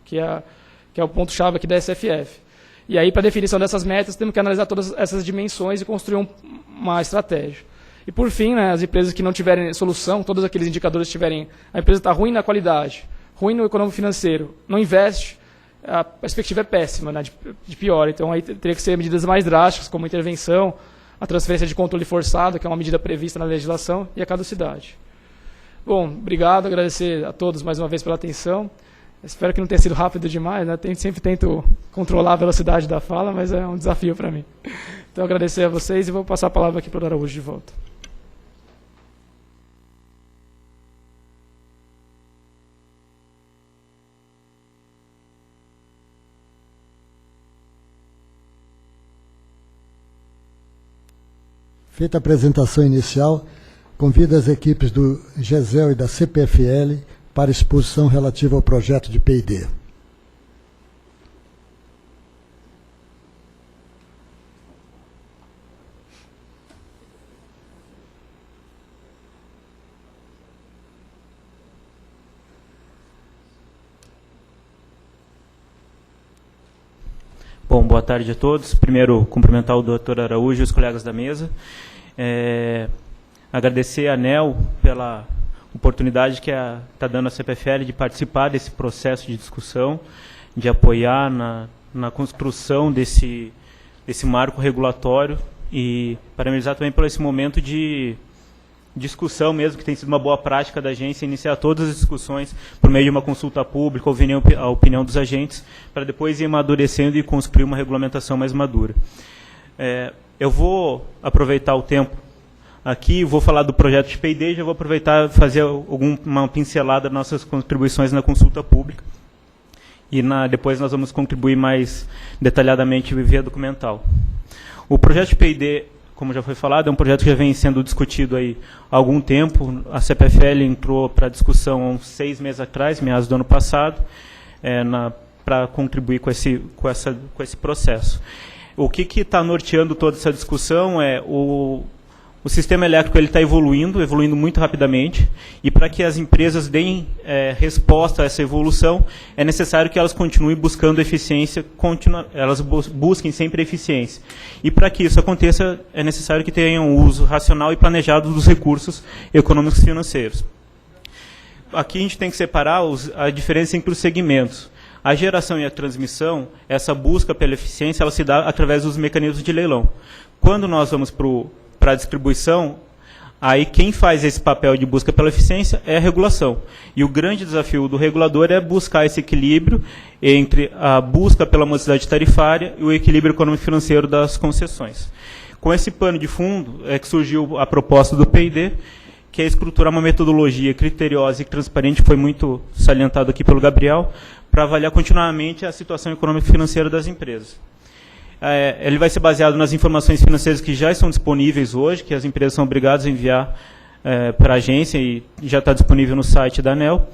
que é o ponto-chave aqui da SFF. E aí, para a definição dessas metas, temos que analisar todas essas dimensões e construir uma estratégia. E, por fim, as empresas que não tiverem solução, todos aqueles indicadores tiverem... A empresa está ruim na qualidade, ruim no econômico financeiro, não investe, a perspectiva é péssima, de pior. Então, aí teria que ser medidas mais drásticas, como intervenção, a transferência de controle forçado, que é uma medida prevista na legislação, e a caducidade. Bom, obrigado, agradecer a todos mais uma vez pela atenção. Espero que não tenha sido rápido demais, sempre tento controlar a velocidade da fala, mas é um desafio para mim. Então, agradecer a vocês e vou passar a palavra aqui para o Araújo de volta. Feita a apresentação inicial, convido as equipes do GESEL e da CPFL para exposição relativa ao projeto de P&D. Bom, boa tarde a todos. Primeiro, cumprimentar o Dr. Araújo e os colegas da mesa. Agradecer a ANEEL pela oportunidade que está dando à CPFL de participar desse processo de discussão, de apoiar na construção desse marco regulatório e parabenizar também por esse momento de discussão mesmo, que tem sido uma boa prática da agência, iniciar todas as discussões por meio de uma consulta pública, ouvir a opinião dos agentes, para depois ir amadurecendo e construir uma regulamentação mais madura. Eu vou aproveitar o tempo aqui, vou falar do projeto de P&D e já vou aproveitar e fazer uma pincelada das nossas contribuições na consulta pública. E depois nós vamos contribuir mais detalhadamente via documental. O projeto de P&D, como já foi falado, é um projeto que já vem sendo discutido aí há algum tempo. A CPFL entrou para discussão há uns 6 meses atrás, meados do ano passado, para contribuir com esse processo. O que está norteando toda essa discussão é o sistema elétrico está evoluindo muito rapidamente, e para que as empresas deem resposta a essa evolução, é necessário que elas continuem buscando eficiência, elas busquem sempre eficiência. E para que isso aconteça, é necessário que tenham um uso racional e planejado dos recursos econômicos e financeiros. Aqui a gente tem que separar a diferença entre os segmentos. A geração e a transmissão, essa busca pela eficiência, ela se dá através dos mecanismos de leilão. Quando nós vamos para a distribuição, aí quem faz esse papel de busca pela eficiência é a regulação. E o grande desafio do regulador é buscar esse equilíbrio entre a busca pela modicidade tarifária e o equilíbrio econômico-financeiro das concessões. Com esse pano de fundo é que surgiu a proposta do P&D, que é estruturar uma metodologia criteriosa e transparente, que foi muito salientado aqui pelo Gabriel, para avaliar continuamente a situação econômico-financeira das empresas. Ele vai ser baseado nas informações financeiras que já estão disponíveis hoje, que as empresas são obrigadas a enviar para a agência e já está disponível no site da ANEEL.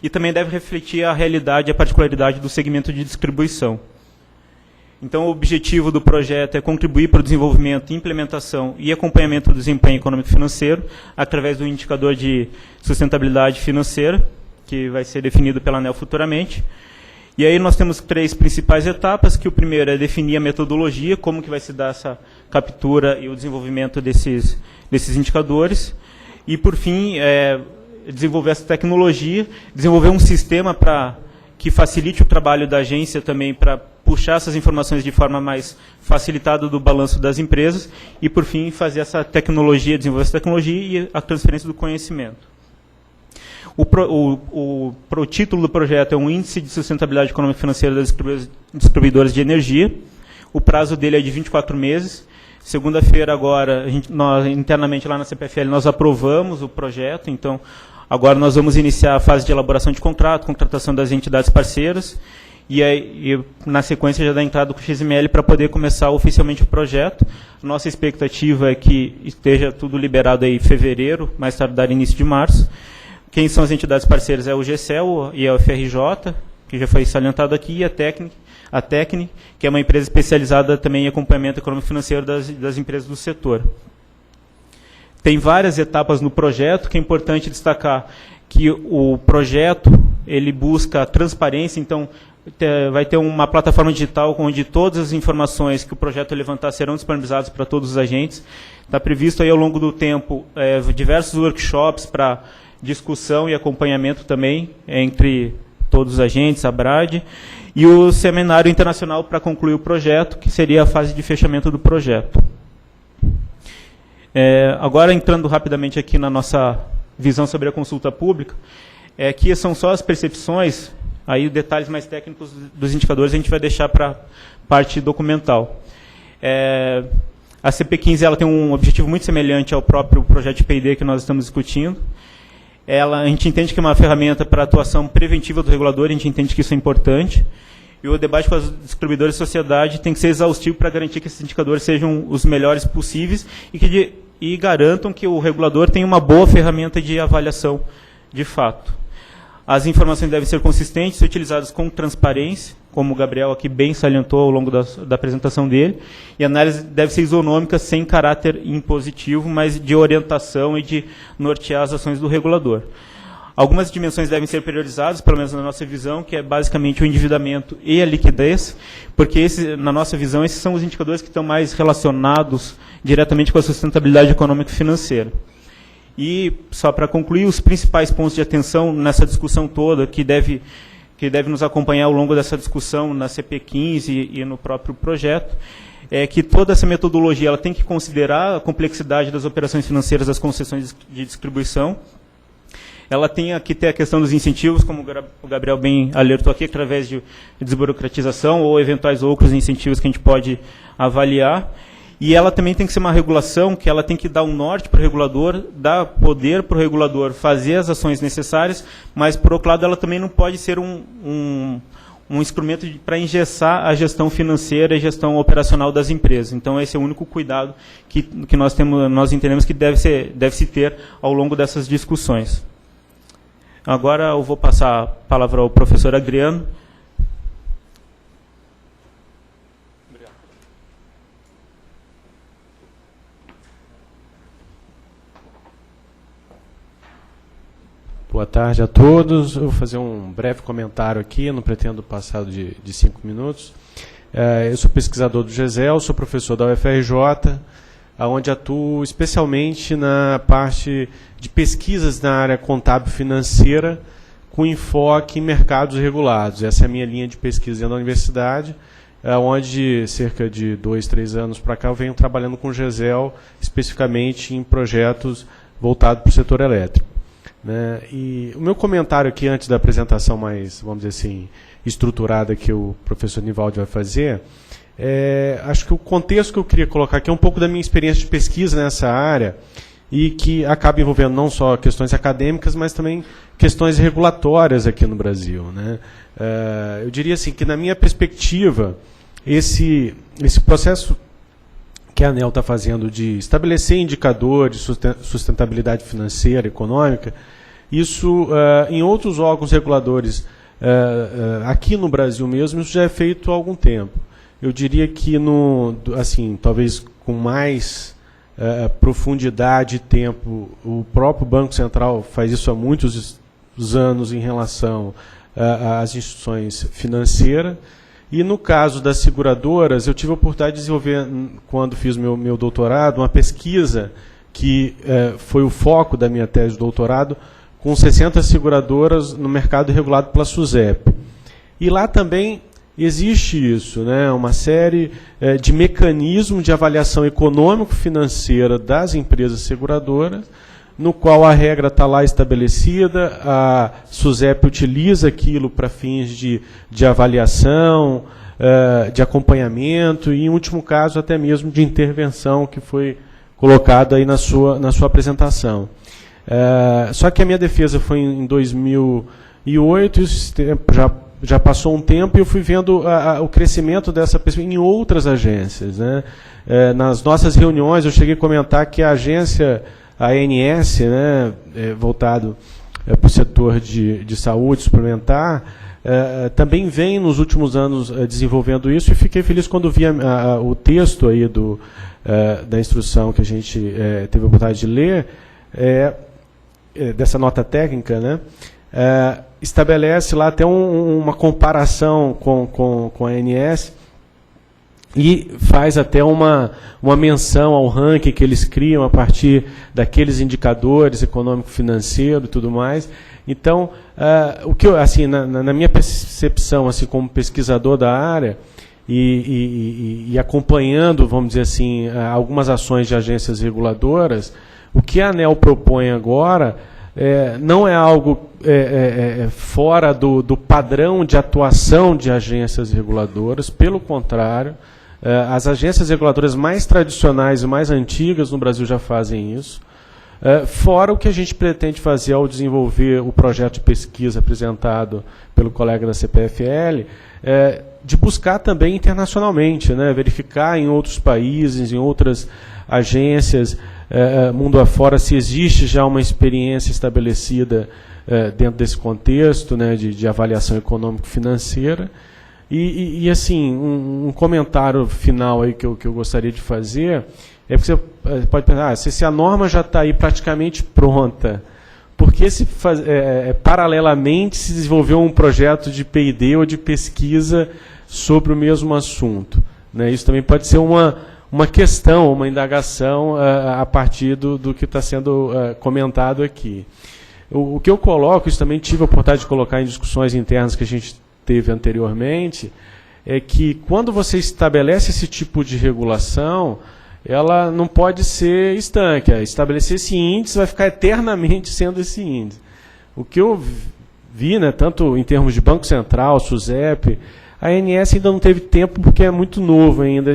E também deve refletir a realidade e a particularidade do segmento de distribuição. Então, o objetivo do projeto é contribuir para o desenvolvimento, implementação e acompanhamento do desempenho econômico e financeiro através do indicador de sustentabilidade financeira, que vai ser definido pela ANEEL futuramente. E aí nós temos 3 principais etapas, que o primeiro é definir a metodologia, como que vai se dar essa captura e o desenvolvimento desses indicadores. E, por fim, desenvolver essa tecnologia, desenvolver um sistema que facilite o trabalho da agência também para puxar essas informações de forma mais facilitada do balanço das empresas e, por fim, fazer essa tecnologia, desenvolver essa tecnologia e a transferência do conhecimento. O título do projeto é um Índice de Sustentabilidade Econômica e Financeira das Distribuidoras de Energia. O prazo dele é de 24 meses. Segunda-feira, agora, nós, internamente lá na CPFL, nós aprovamos o projeto. Então, agora nós vamos iniciar a fase de elaboração de contrato, contratação das entidades parceiras. E na sequência, já dá entrada com o XML para poder começar oficialmente o projeto. Nossa expectativa é que esteja tudo liberado aí em fevereiro, mais tardar início de março. Quem são as entidades parceiras? É o GCEL e a UFRJ, que já foi salientado aqui, e a Tecni, que é uma empresa especializada também em acompanhamento econômico-financeiro das empresas do setor. Tem várias etapas no projeto, que é importante destacar que o projeto ele busca transparência, então vai ter uma plataforma digital onde todas as informações que o projeto levantar serão disponibilizadas para todos os agentes. Está previsto aí ao longo do tempo diversos workshops para discussão e acompanhamento também entre todos os agentes, a BRAD, e o seminário internacional para concluir o projeto, que seria a fase de fechamento do projeto. Agora, entrando rapidamente aqui na nossa visão sobre a consulta pública, aqui são só as percepções, aí detalhes mais técnicos dos indicadores a gente vai deixar para a parte documental. A CP15 ela tem um objetivo muito semelhante ao próprio projeto de P&D que nós estamos discutindo. A gente entende que é uma ferramenta para atuação preventiva do regulador, a gente entende que isso é importante. E o debate com os distribuidores e sociedade tem que ser exaustivo para garantir que esses indicadores sejam os melhores possíveis e garantam que o regulador tenha uma boa ferramenta de avaliação de fato. As informações devem ser consistentes, utilizadas com transparência, como o Gabriel aqui bem salientou ao longo da apresentação dele, e a análise deve ser isonômica, sem caráter impositivo, mas de orientação e de nortear as ações do regulador. Algumas dimensões devem ser priorizadas, pelo menos na nossa visão, que é basicamente o endividamento e a liquidez, porque na nossa visão, esses são os indicadores que estão mais relacionados diretamente com a sustentabilidade econômica e financeira. E, só para concluir, os principais pontos de atenção nessa discussão toda, que deve nos acompanhar ao longo dessa discussão na CP15 e no próprio projeto, é que toda essa metodologia ela tem que considerar a complexidade das operações financeiras das concessões de distribuição. Ela tem que ter a questão dos incentivos, como o Gabriel bem alertou aqui, através de desburocratização ou eventuais outros incentivos que a gente pode avaliar. E ela também tem que ser uma regulação que ela tem que dar um norte para o regulador, dar poder para o regulador fazer as ações necessárias, mas, por outro lado, ela também não pode ser um instrumento para engessar a gestão financeira e gestão operacional das empresas. Então, esse é o único cuidado que nós entendemos que deve-se ter ao longo dessas discussões. Agora eu vou passar a palavra ao professor Adriano. Boa tarde a todos. Eu vou fazer um breve comentário aqui, não pretendo passar de 5 minutos. Eu sou pesquisador do GESEL, sou professor da UFRJ, onde atuo especialmente na parte de pesquisas na área contábil financeira, com enfoque em mercados regulados. Essa é a minha linha de pesquisa dentro da universidade, onde cerca de 2, 3 anos para cá eu venho trabalhando com o GESEL, especificamente em projetos voltados para o setor elétrico. Né? E o meu comentário aqui, antes da apresentação mais, vamos dizer assim, estruturada que o professor Nivaldi vai fazer, acho que o contexto que eu queria colocar aqui é um pouco da minha experiência de pesquisa nessa área, e que acaba envolvendo não só questões acadêmicas, mas também questões regulatórias aqui no Brasil. Né? Eu diria assim, que na minha perspectiva, esse processo que a ANEEL está fazendo de estabelecer indicadores de sustentabilidade financeira, econômica, isso em outros órgãos reguladores aqui no Brasil mesmo, isso já é feito há algum tempo. Eu diria que, assim, talvez com mais profundidade e tempo, o próprio Banco Central faz isso há muitos anos em relação às instituições financeiras. E no caso das seguradoras, eu tive a oportunidade de desenvolver, quando fiz meu doutorado, uma pesquisa que foi o foco da minha tese de doutorado, com 60 seguradoras no mercado regulado pela SUSEP. E lá também existe isso, né, uma série de mecanismos de avaliação econômico-financeira das empresas seguradoras, no qual a regra está lá estabelecida, a SUSEP utiliza aquilo para fins de avaliação, de acompanhamento e, em último caso, até mesmo de intervenção, que foi colocado aí na sua apresentação. Só que a minha defesa foi em 2008, isso já passou um tempo, e eu fui vendo o crescimento dessa pesquisa em outras agências. Né? Nas nossas reuniões, eu cheguei a comentar que a agência, a ANS, né, voltado para o setor de saúde suplementar, também vem nos últimos anos desenvolvendo isso, e fiquei feliz quando vi o texto aí da instrução que a gente teve a oportunidade de ler, dessa nota técnica, né, estabelece lá até uma comparação com a ANS, e faz até uma menção ao ranking que eles criam a partir daqueles indicadores econômico-financeiros e tudo mais. Então, o que eu, assim, na minha percepção, assim, como pesquisador da área e acompanhando, vamos dizer assim, algumas ações de agências reguladoras, o que a ANEEL propõe agora não é algo fora do padrão de atuação de agências reguladoras, pelo contrário. As agências reguladoras mais tradicionais e mais antigas no Brasil já fazem isso, fora o que a gente pretende fazer ao desenvolver o projeto de pesquisa apresentado pelo colega da CPFL, de buscar também internacionalmente, né, verificar em outros países, em outras agências, mundo afora, se existe já uma experiência estabelecida dentro desse contexto, né, de avaliação econômico-financeira. E assim, um comentário final aí que eu gostaria de fazer é porque você pode pensar, se a norma já está aí praticamente pronta, porque paralelamente se desenvolveu um projeto de P&D ou de pesquisa sobre o mesmo assunto, né? Isso também pode ser uma questão, uma indagação a partir do que está sendo comentado aqui. O que eu coloco, isso também tive a oportunidade de colocar em discussões internas que a gente teve anteriormente, é que quando você estabelece esse tipo de regulação, ela não pode ser estanque. Estabelecer esse índice vai ficar eternamente sendo esse índice. O que eu vi, né, tanto em termos de Banco Central, SUSEP, a ANS ainda não teve tempo porque é muito novo ainda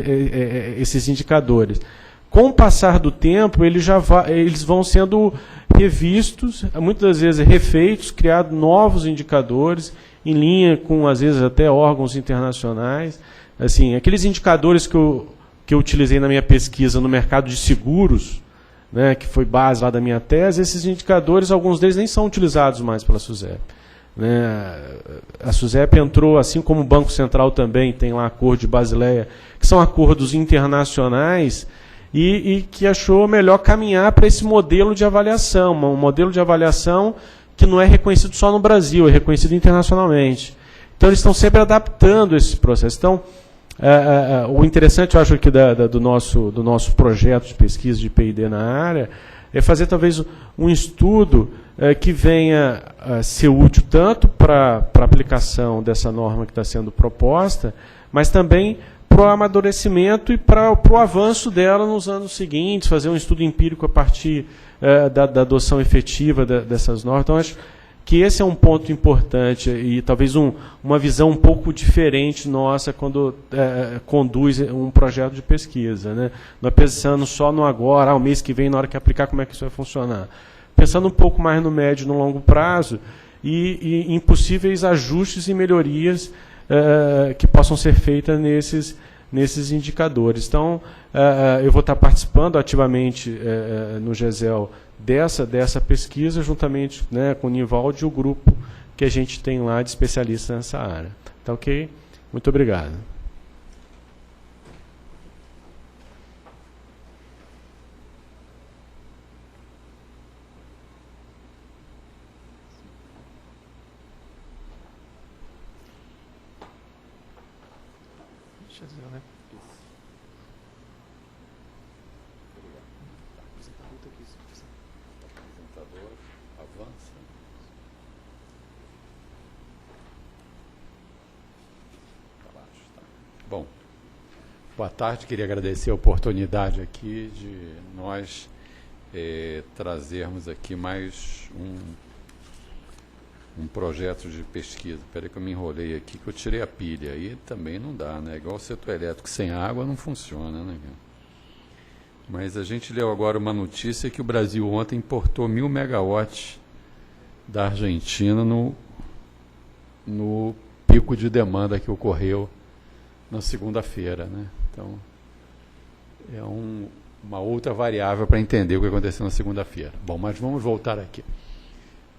esses indicadores. Com o passar do tempo, eles vão sendo revistos, muitas das vezes refeitos, criados novos indicadores, em linha com, às vezes, até órgãos internacionais. Assim, aqueles indicadores que eu utilizei na minha pesquisa no mercado de seguros, né, que foi base lá da minha tese, esses indicadores, alguns deles nem são utilizados mais pela SUSEP. Né? A SUSEP entrou, assim como o Banco Central também tem lá acordo de Basileia, que são acordos internacionais, e que achou melhor caminhar para esse modelo de avaliação, um modelo de avaliação que não é reconhecido só no Brasil, é reconhecido internacionalmente. Então, eles estão sempre adaptando esse processo. Então, o interessante, eu acho, aqui do nosso projeto de pesquisa de P&D na área é fazer, talvez, um estudo que venha a ser útil tanto para a aplicação dessa norma que está sendo proposta, mas também para o amadurecimento e para o avanço dela nos anos seguintes, fazer um estudo empírico a partir da adoção efetiva dessas normas. Então, acho que esse é um ponto importante e talvez uma visão um pouco diferente nossa quando conduz um projeto de pesquisa, né? Não é pensando só no agora, o mês que vem, na hora que aplicar, como é que isso vai funcionar. Pensando um pouco mais no médio e no longo prazo e em possíveis ajustes e melhorias que possam ser feitas nesses indicadores. Então, eu vou estar participando ativamente no GESEL dessa pesquisa, juntamente, né, com o Nivaldo e o grupo que a gente tem lá de especialistas nessa área. Tá ok? Muito obrigado. Bom, boa tarde, queria agradecer a oportunidade aqui de nós trazermos aqui mais um projeto de pesquisa. Espera que eu me enrolei aqui, que eu tirei a pilha, aí também não dá, né? Igual o setor elétrico sem água não funciona, né? Mas a gente leu agora uma notícia que o Brasil ontem importou 1.000 megawatts da Argentina no pico de demanda que ocorreu na segunda-feira, né? Então, é uma outra variável para entender o que aconteceu na segunda-feira. Bom, mas vamos voltar aqui.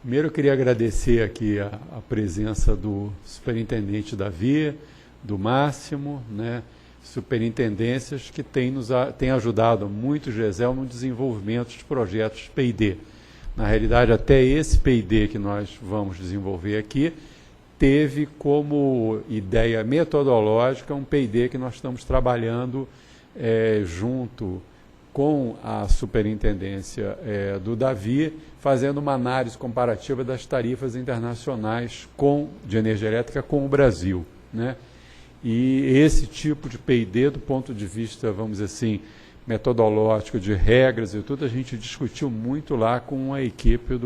Primeiro, eu queria agradecer aqui a presença do superintendente Davi, do Máximo, né? Superintendências que têm ajudado muito o GESEL no desenvolvimento de projetos P&D. Na realidade, até esse P&D que nós vamos desenvolver aqui teve como ideia metodológica um P&D que nós estamos trabalhando junto com a superintendência do Davi, fazendo uma análise comparativa das tarifas internacionais de energia elétrica com o Brasil, né? E esse tipo de P&D, do ponto de vista, vamos dizer assim, metodológico, de regras e tudo, a gente discutiu muito lá com a equipe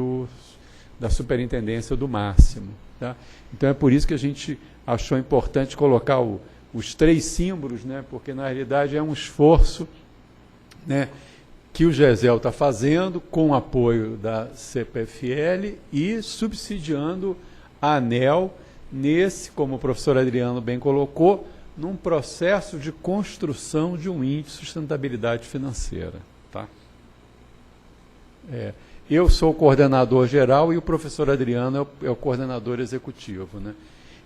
da superintendência do Máximo. Tá? Então é por isso que a gente achou importante colocar os 3 símbolos, né? Porque na realidade é um esforço, né, que o GESEL está fazendo com o apoio da CPFL e subsidiando a ANEEL nesse, como o professor Adriano bem colocou, num processo de construção de um índice de sustentabilidade financeira. Tá? Eu sou o coordenador geral e o professor Adriano é o coordenador executivo, né?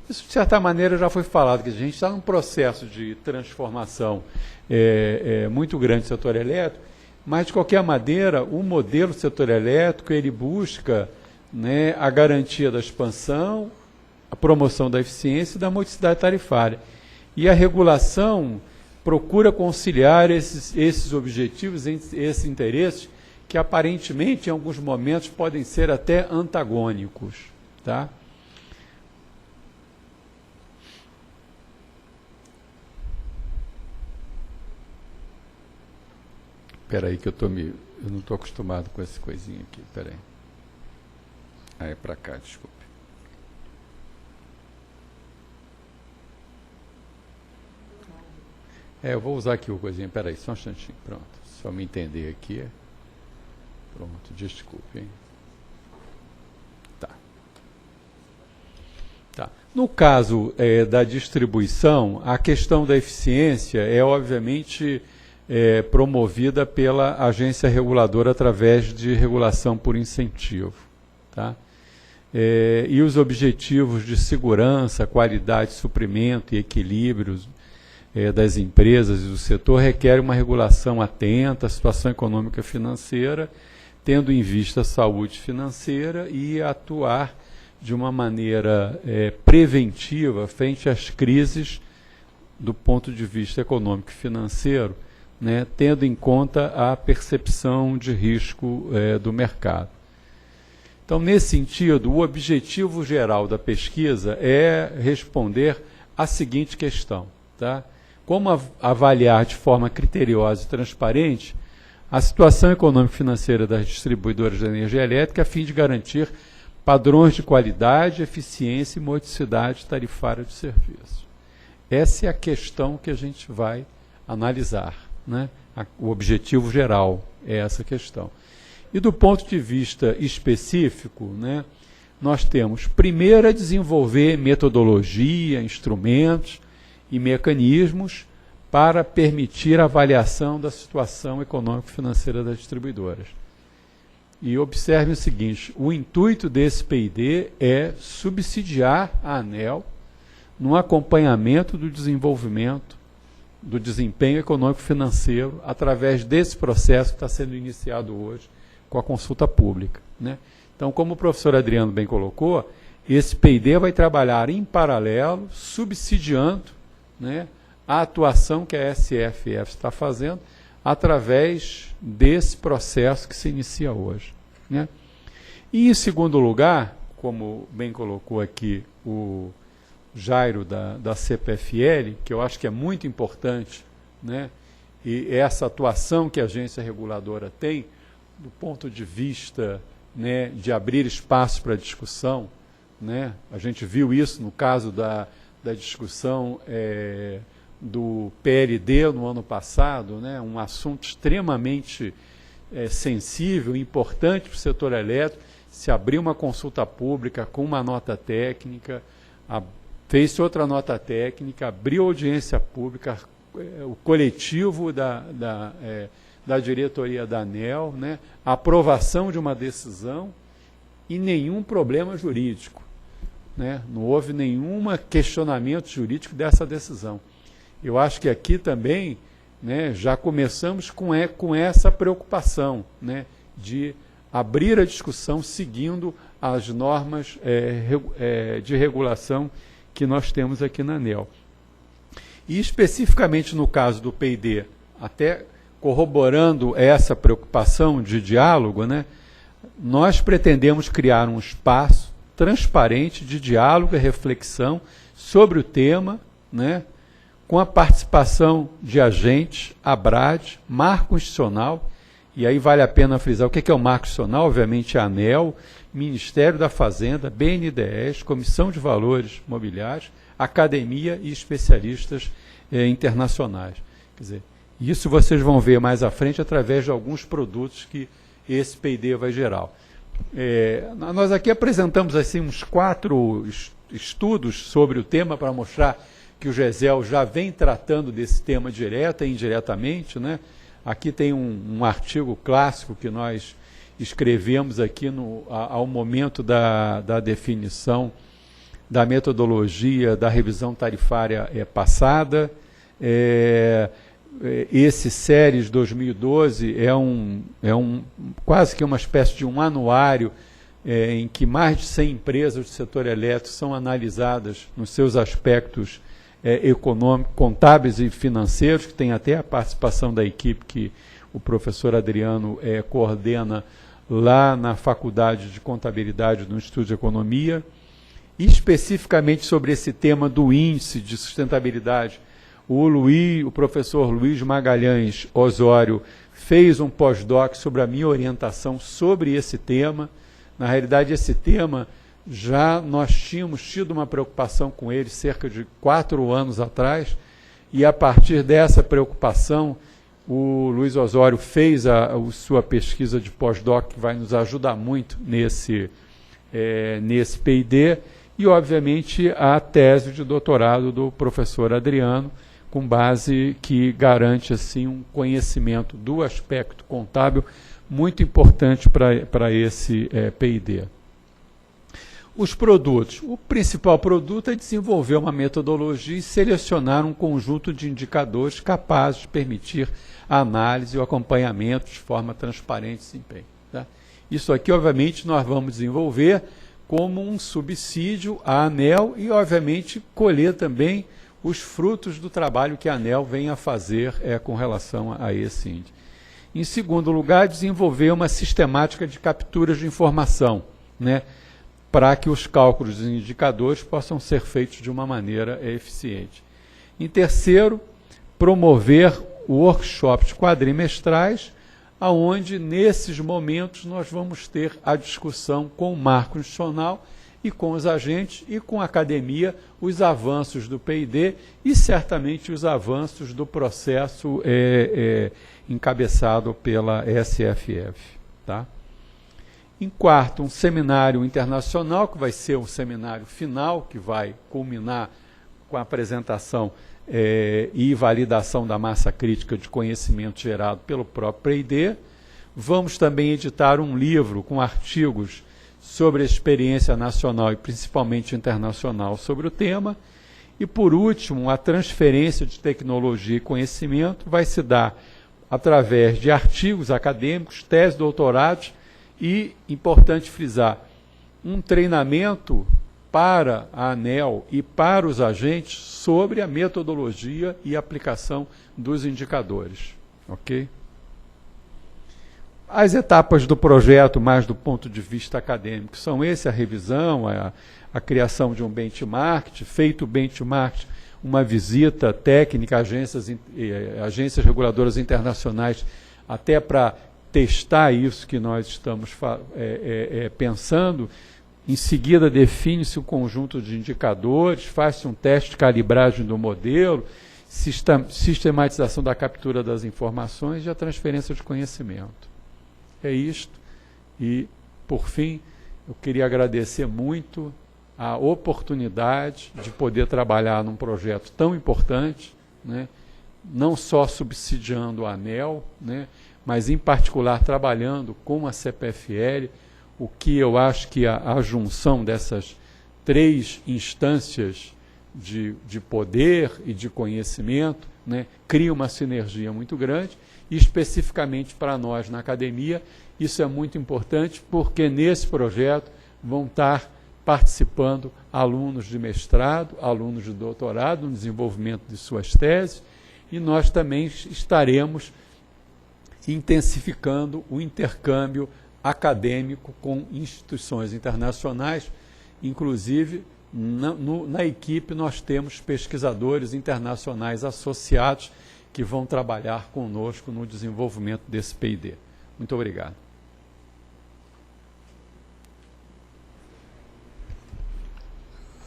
Isso, de certa maneira, já foi falado, que a gente está num processo de transformação muito grande do setor elétrico, mas, de qualquer maneira, o modelo do setor elétrico, ele busca né, a garantia da expansão, a promoção da eficiência e da modicidade tarifária. E a regulação procura conciliar esses objetivos, esses interesses, que aparentemente, em alguns momentos, podem ser até antagônicos. Tá? Espera aí que eu não estou acostumado com essa coisinha aqui. Espera aí. Ah, é para cá, desculpe. Eu vou usar aqui o coisinha. Espera aí, só um instantinho. Pronto. Só me entender aqui. Pronto, desculpe, hein? Tá. No caso da distribuição, a questão da eficiência é, obviamente, promovida pela agência reguladora através de regulação por incentivo. Tá? E os objetivos de segurança, qualidade, suprimento e equilíbrios das empresas e do setor requerem uma regulação atenta à situação econômica e financeira, tendo em vista a saúde financeira e atuar de uma maneira preventiva frente às crises do ponto de vista econômico e financeiro, né, tendo em conta a percepção de risco do mercado. Então, nesse sentido, o objetivo geral da pesquisa é responder à seguinte questão. Tá? Como avaliar de forma criteriosa e transparente a situação econômica e financeira das distribuidoras de energia elétrica a fim de garantir padrões de qualidade, eficiência e modicidade tarifária de serviço. Essa é a questão que a gente vai analisar. Né? O objetivo geral é essa questão. E do ponto de vista específico, né, nós temos, primeiro, a desenvolver metodologia, instrumentos e mecanismos para permitir a avaliação da situação econômico-financeira das distribuidoras. E observe o seguinte, o intuito desse PID é subsidiar a ANEEL no acompanhamento do desenvolvimento do desempenho econômico-financeiro através desse processo que está sendo iniciado hoje com a consulta pública. Né? Então, como o professor Adriano bem colocou, esse PID vai trabalhar em paralelo, subsidiando, né, a atuação que a SFF está fazendo através desse processo que se inicia hoje. Né? E, em segundo lugar, como bem colocou aqui o Jairo da CPFL, que eu acho que é muito importante, né, e essa atuação que a agência reguladora tem, do ponto de vista, né, de abrir espaço para discussão, né, a gente viu isso no caso da discussão do PLD no ano passado, né, um assunto extremamente sensível, importante para o setor elétrico, se abriu uma consulta pública com uma nota técnica, fez outra nota técnica, abriu audiência pública, o coletivo da diretoria da ANEEL, né, a aprovação de uma decisão e nenhum problema jurídico. Né, não houve nenhum questionamento jurídico dessa decisão. Eu acho que aqui também, né, já começamos com essa preocupação, né, de abrir a discussão seguindo as normas de regulação que nós temos aqui na ANEEL. E especificamente no caso do PID, até corroborando essa preocupação de diálogo, né, nós pretendemos criar um espaço transparente de diálogo e reflexão sobre o tema, né, com a participação de agentes, ABRAD, marco institucional, e aí vale a pena frisar o que é o marco institucional, obviamente a ANEEL, Ministério da Fazenda, BNDES, Comissão de Valores Mobiliários, academia e especialistas internacionais. Quer dizer, isso vocês vão ver mais à frente através de alguns produtos que esse PID vai gerar. Nós aqui apresentamos assim, uns 4 estudos sobre o tema para mostrar que o GESEL já vem tratando desse tema direta e indiretamente. Né? Aqui tem um artigo clássico que nós escrevemos aqui ao momento da definição da metodologia da revisão tarifária passada. Esse SERES 2012 é quase que uma espécie de um anuário em que mais de 100 empresas do setor elétrico são analisadas nos seus aspectos econômicos, contábeis e financeiros, que tem até a participação da equipe que o professor Adriano coordena lá na Faculdade de Contabilidade do Instituto de Economia, e especificamente sobre esse tema do índice de sustentabilidade. O professor Luiz Magalhães Osório fez um pós-doc sobre a minha orientação sobre esse tema. Na realidade, esse tema, já nós tínhamos tido uma preocupação com ele cerca de 4 anos atrás, e a partir dessa preocupação, o Luiz Osório fez a sua pesquisa de pós-doc, que vai nos ajudar muito nesse P&D, e, obviamente, a tese de doutorado do professor Adriano, com base que garante assim, um conhecimento do aspecto contábil muito importante para esse P&D. Os produtos. O principal produto é desenvolver uma metodologia e selecionar um conjunto de indicadores capazes de permitir a análise e o acompanhamento de forma transparente e desempenho. Tá? Isso aqui, obviamente, nós vamos desenvolver como um subsídio à ANEEL e, obviamente, colher também os frutos do trabalho que a ANEEL vem a fazer com relação a esse índice. Em segundo lugar, desenvolver uma sistemática de capturas de informação, né, para que os cálculos dos indicadores possam ser feitos de uma maneira eficiente. Em terceiro, promover workshops quadrimestrais, aonde nesses momentos nós vamos ter a discussão com o marco institucional e com os agentes e com a academia, os avanços do P&D e certamente os avanços do processo encabeçado pela SFF. Tá? Em quarto, um seminário internacional, que vai ser um seminário final, que vai culminar com a apresentação e validação da massa crítica de conhecimento gerado pelo próprio P&D. Vamos também editar um livro com artigos sobre a experiência nacional e principalmente internacional sobre o tema. E, por último, a transferência de tecnologia e conhecimento vai se dar através de artigos acadêmicos, teses, doutorados e, importante frisar, um treinamento para a ANEEL e para os agentes sobre a metodologia e aplicação dos indicadores. Ok? As etapas do projeto, mais do ponto de vista acadêmico, são a revisão, a criação de um benchmark, feito o benchmark, uma visita técnica a agências reguladoras internacionais, até para testar isso que nós estamos pensando. Em seguida, define-se um conjunto de indicadores, faz-se um teste de calibragem do modelo, sistematização da captura das informações e a transferência de conhecimento. É isto. E, por fim, eu queria agradecer muito a oportunidade de poder trabalhar num projeto tão importante, né, não só subsidiando a ANEEL, né, mas, em particular, trabalhando com a CPFL, o que eu acho que a junção dessas 3 instâncias de poder e de conhecimento, né, cria uma sinergia muito grande, e especificamente para nós na academia, isso é muito importante, porque nesse projeto vão estar participando alunos de mestrado, alunos de doutorado, no desenvolvimento de suas teses, e nós também estaremos intensificando o intercâmbio acadêmico com instituições internacionais, inclusive na equipe nós temos pesquisadores internacionais associados que vão trabalhar conosco no desenvolvimento desse P&D. Muito obrigado.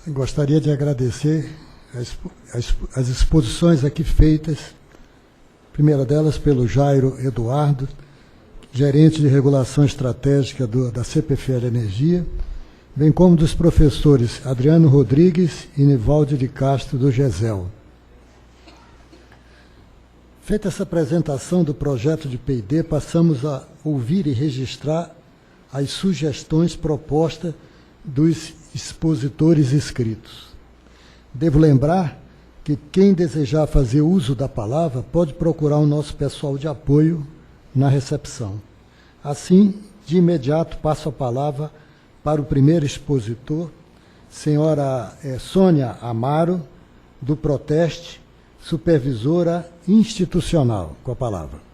Gostaria de agradecer as exposições aqui feitas, a primeira delas pelo Jairo Eduardo, gerente de regulação estratégica da CPFL Energia, bem como dos professores Adriano Rodrigues e Nivaldo de Castro, do GESEL. Feita essa apresentação do projeto de P&D, passamos a ouvir e registrar as sugestões propostas dos expositores inscritos. Devo lembrar que quem desejar fazer uso da palavra pode procurar o nosso pessoal de apoio na recepção. Assim, de imediato, passo a palavra para o primeiro expositor, senhora Sônia Amaro, do Proteste, supervisora institucional. Com a palavra.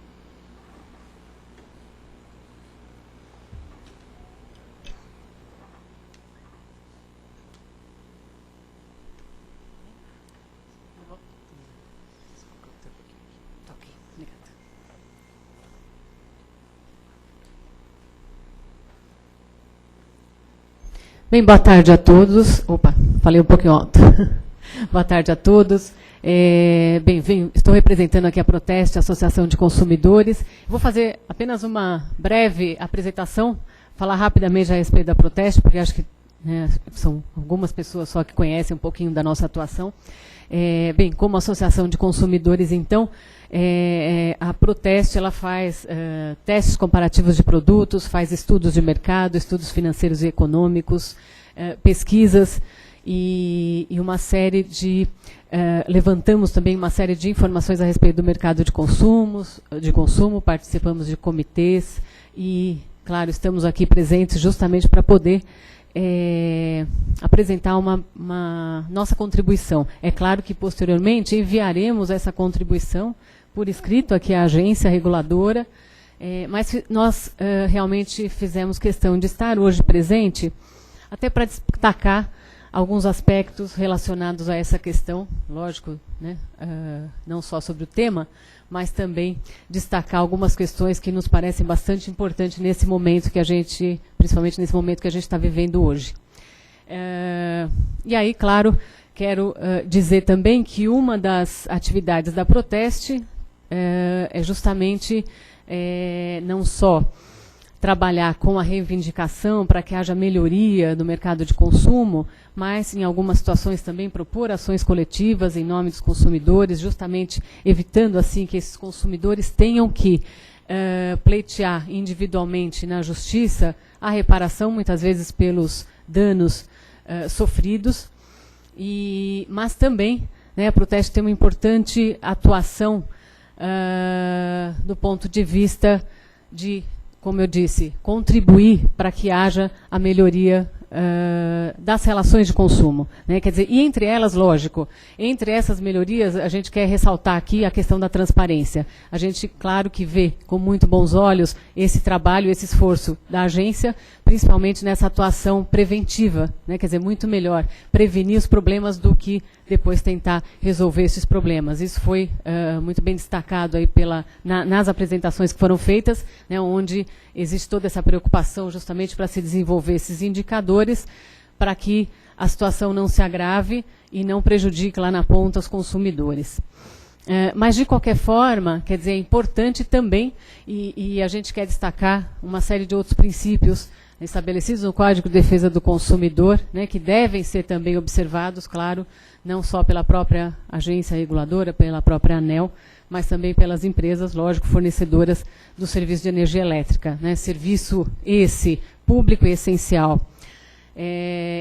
Bem, boa tarde a todos. Opa, falei um pouquinho alto. Boa tarde a todos. Estou representando aqui a Proteste, a Associação de Consumidores. Vou fazer apenas uma breve apresentação, falar rapidamente a respeito da Proteste, porque acho que são algumas pessoas só que conhecem um pouquinho da nossa atuação. Como Associação de Consumidores, então, a Proteste ela faz testes comparativos de produtos, faz estudos de mercado, estudos financeiros e econômicos, pesquisas e uma série de... levantamos também uma série de informações a respeito do mercado de consumo, participamos de comitês e, claro, estamos aqui presentes justamente para poder apresentar uma nossa contribuição. É claro que, posteriormente, enviaremos essa contribuição por escrito aqui à agência reguladora, mas nós realmente fizemos questão de estar hoje presente, até para destacar alguns aspectos relacionados a essa questão, lógico, né, não só sobre o tema, mas também destacar algumas questões que nos parecem bastante importantes nesse momento que a gente, principalmente nesse momento que a gente está vivendo hoje. E aí, claro, quero dizer também que uma das atividades da Proteste é justamente não só trabalhar com a reivindicação para que haja melhoria do mercado de consumo, mas, em algumas situações, também propor ações coletivas em nome dos consumidores, justamente evitando, assim, que esses consumidores tenham que pleitear individualmente na justiça a reparação, muitas vezes pelos danos sofridos, mas também, né, a Proteste tem uma importante atuação do ponto de vista de, como eu disse, contribuir para que haja a melhoria das relações de consumo, né? Quer dizer, e entre elas, lógico, entre essas melhorias, a gente quer ressaltar aqui a questão da transparência. A gente, claro que vê com muito bons olhos esse trabalho, esse esforço da agência, principalmente nessa atuação preventiva, né? Quer dizer, muito melhor prevenir os problemas do que depois tentar resolver esses problemas. Isso foi muito bem destacado aí nas apresentações que foram feitas, né, onde existe toda essa preocupação justamente para se desenvolver esses indicadores para que a situação não se agrave e não prejudique lá na ponta os consumidores. Mas, de qualquer forma, quer dizer, é importante também, e a gente quer destacar uma série de outros princípios estabelecidos no Código de Defesa do Consumidor, né, que devem ser também observados, claro, não só pela própria agência reguladora, pela própria ANEEL, mas também pelas empresas, lógico, fornecedoras do serviço de energia elétrica, né, serviço esse público e essencial.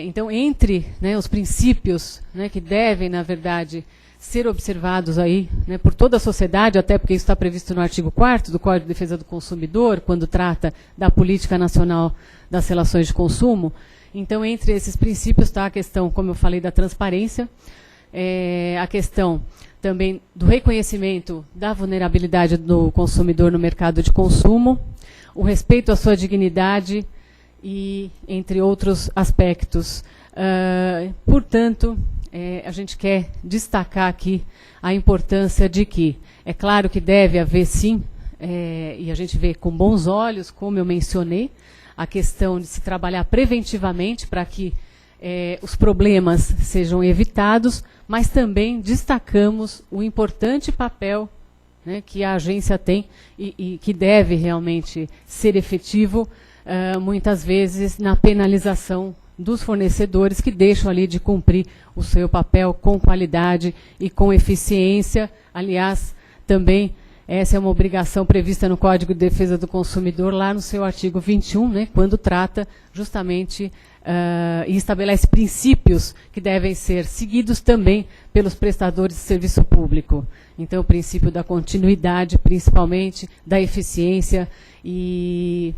Então, entre, né, os princípios, né, que devem, na verdade, ser observados aí, né, por toda a sociedade, até porque isso está previsto no artigo 4º do Código de Defesa do Consumidor, quando trata da Política Nacional das Relações de Consumo. Então, entre esses princípios está a questão, como eu falei, da transparência, a questão também do reconhecimento da vulnerabilidade do consumidor no mercado de consumo, o respeito à sua dignidade e, entre outros aspectos. Portanto, a gente quer destacar aqui a importância de que, é claro que deve haver, sim, e a gente vê com bons olhos, como eu mencionei, a questão de se trabalhar preventivamente para que os problemas sejam evitados, mas também destacamos o importante papel, né, que a agência tem e que deve realmente ser efetivo, muitas vezes na penalização dos fornecedores que deixam ali de cumprir o seu papel com qualidade e com eficiência. Aliás, também essa é uma obrigação prevista no Código de Defesa do Consumidor, lá no seu artigo 21, né, quando trata justamente e estabelece princípios que devem ser seguidos também pelos prestadores de serviço público. Então, o princípio da continuidade, principalmente, da eficiência, e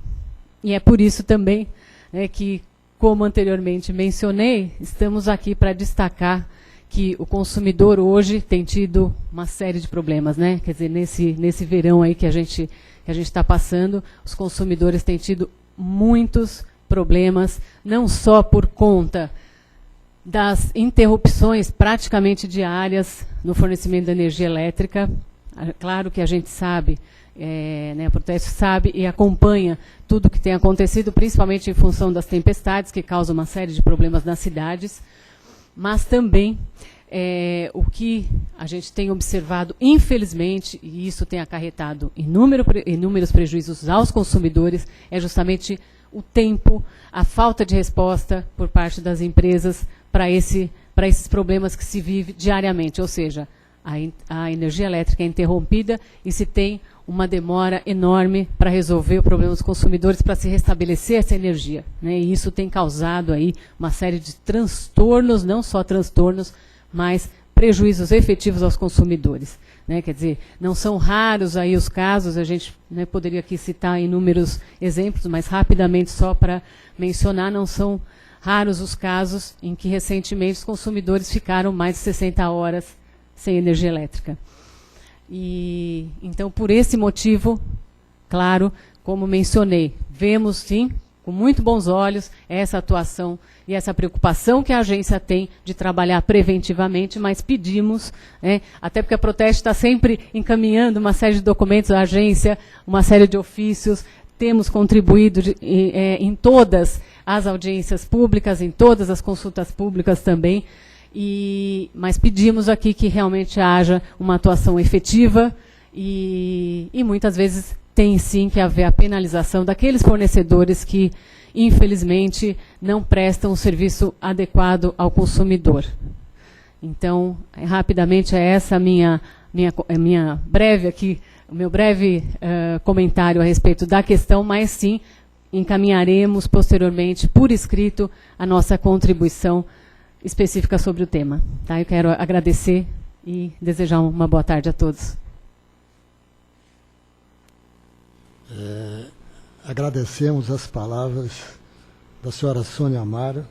é por isso também, né, que, como anteriormente mencionei, estamos aqui para destacar que o consumidor hoje tem tido uma série de problemas, né? Quer dizer, nesse verão aí que a gente está passando, os consumidores têm tido muitos problemas, não só por conta das interrupções praticamente diárias no fornecimento da energia elétrica. Claro que a gente sabe, né, a Proteste sabe e acompanha tudo o que tem acontecido, principalmente em função das tempestades, que causam uma série de problemas nas cidades, mas também o que a gente tem observado, infelizmente, e isso tem acarretado inúmeros prejuízos aos consumidores, é justamente o tempo, a falta de resposta por parte das empresas para esses problemas que se vive diariamente, ou seja, a energia elétrica é interrompida e se tem uma demora enorme para resolver o problema dos consumidores, para se restabelecer essa energia, né? E isso tem causado aí uma série de transtornos, não só transtornos, mas prejuízos efetivos aos consumidores, né? Quer dizer, não são raros aí os casos, a gente, né, poderia aqui citar inúmeros exemplos, mas rapidamente só para mencionar, não são raros os casos em que recentemente os consumidores ficaram mais de 60 horas sem energia elétrica. E então, por esse motivo, claro, como mencionei, vemos sim, com muito bons olhos, essa atuação e essa preocupação que a agência tem de trabalhar preventivamente, mas pedimos, né, até porque a Proteste está sempre encaminhando uma série de documentos à agência, uma série de ofícios, temos contribuído em todas as audiências públicas, em todas as consultas públicas também, mas pedimos aqui que realmente haja uma atuação efetiva e muitas vezes tem sim que haver a penalização daqueles fornecedores que, infelizmente, não prestam o serviço adequado ao consumidor. Então, rapidamente, é essa a minha breve aqui, o meu breve comentário a respeito da questão, mas sim encaminharemos posteriormente por escrito a nossa contribuição específica sobre o tema. Tá? Eu quero agradecer e desejar uma boa tarde a todos. Agradecemos as palavras da senhora Sônia Amaro,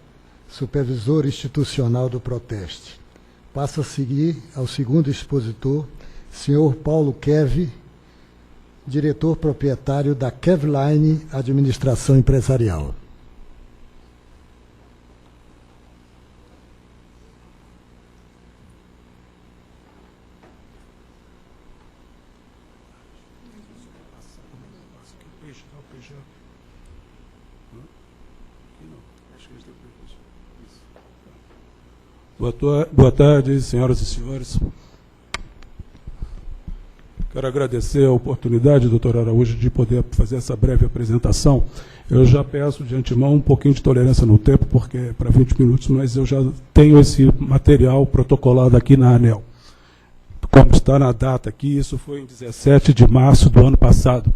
supervisora institucional do Proteste. Passa a seguir ao segundo expositor, senhor Paulo Kev, diretor proprietário da Kevline Administração Empresarial. Boa tarde, senhoras e senhores. Quero agradecer a oportunidade, doutor Araújo, de poder fazer essa breve apresentação. Eu já peço de antemão um pouquinho de tolerância no tempo, porque é para 20 minutos, mas eu já tenho esse material protocolado aqui na ANEEL. Como está na data aqui, isso foi em 17 de março do ano passado.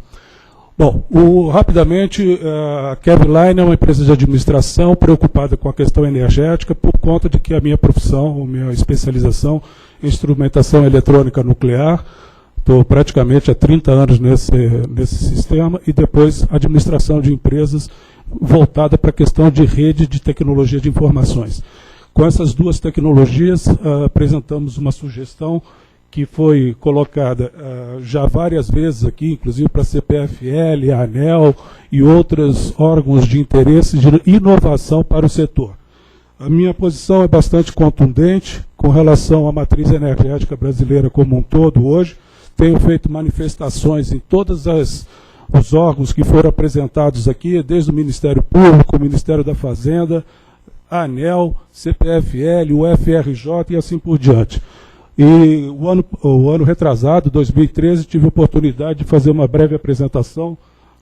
Bom, rapidamente, a Kevline é uma empresa de administração preocupada com a questão energética por conta de que a minha profissão, a minha especialização em instrumentação eletrônica nuclear, estou praticamente há 30 anos nesse sistema, e depois administração de empresas voltada para a questão de rede de tecnologia de informações. Com essas duas tecnologias, apresentamos uma sugestão que foi colocada já várias vezes aqui, inclusive para a CPFL, a ANEEL e outros órgãos de interesse de inovação para o setor. A minha posição é bastante contundente com relação à matriz energética brasileira como um todo hoje. Tenho feito manifestações em todos os órgãos que foram apresentados aqui, desde o Ministério Público, o Ministério da Fazenda, a ANEEL, CPFL, o FRJ e assim por diante. E o ano retrasado, 2013, tive a oportunidade de fazer uma breve apresentação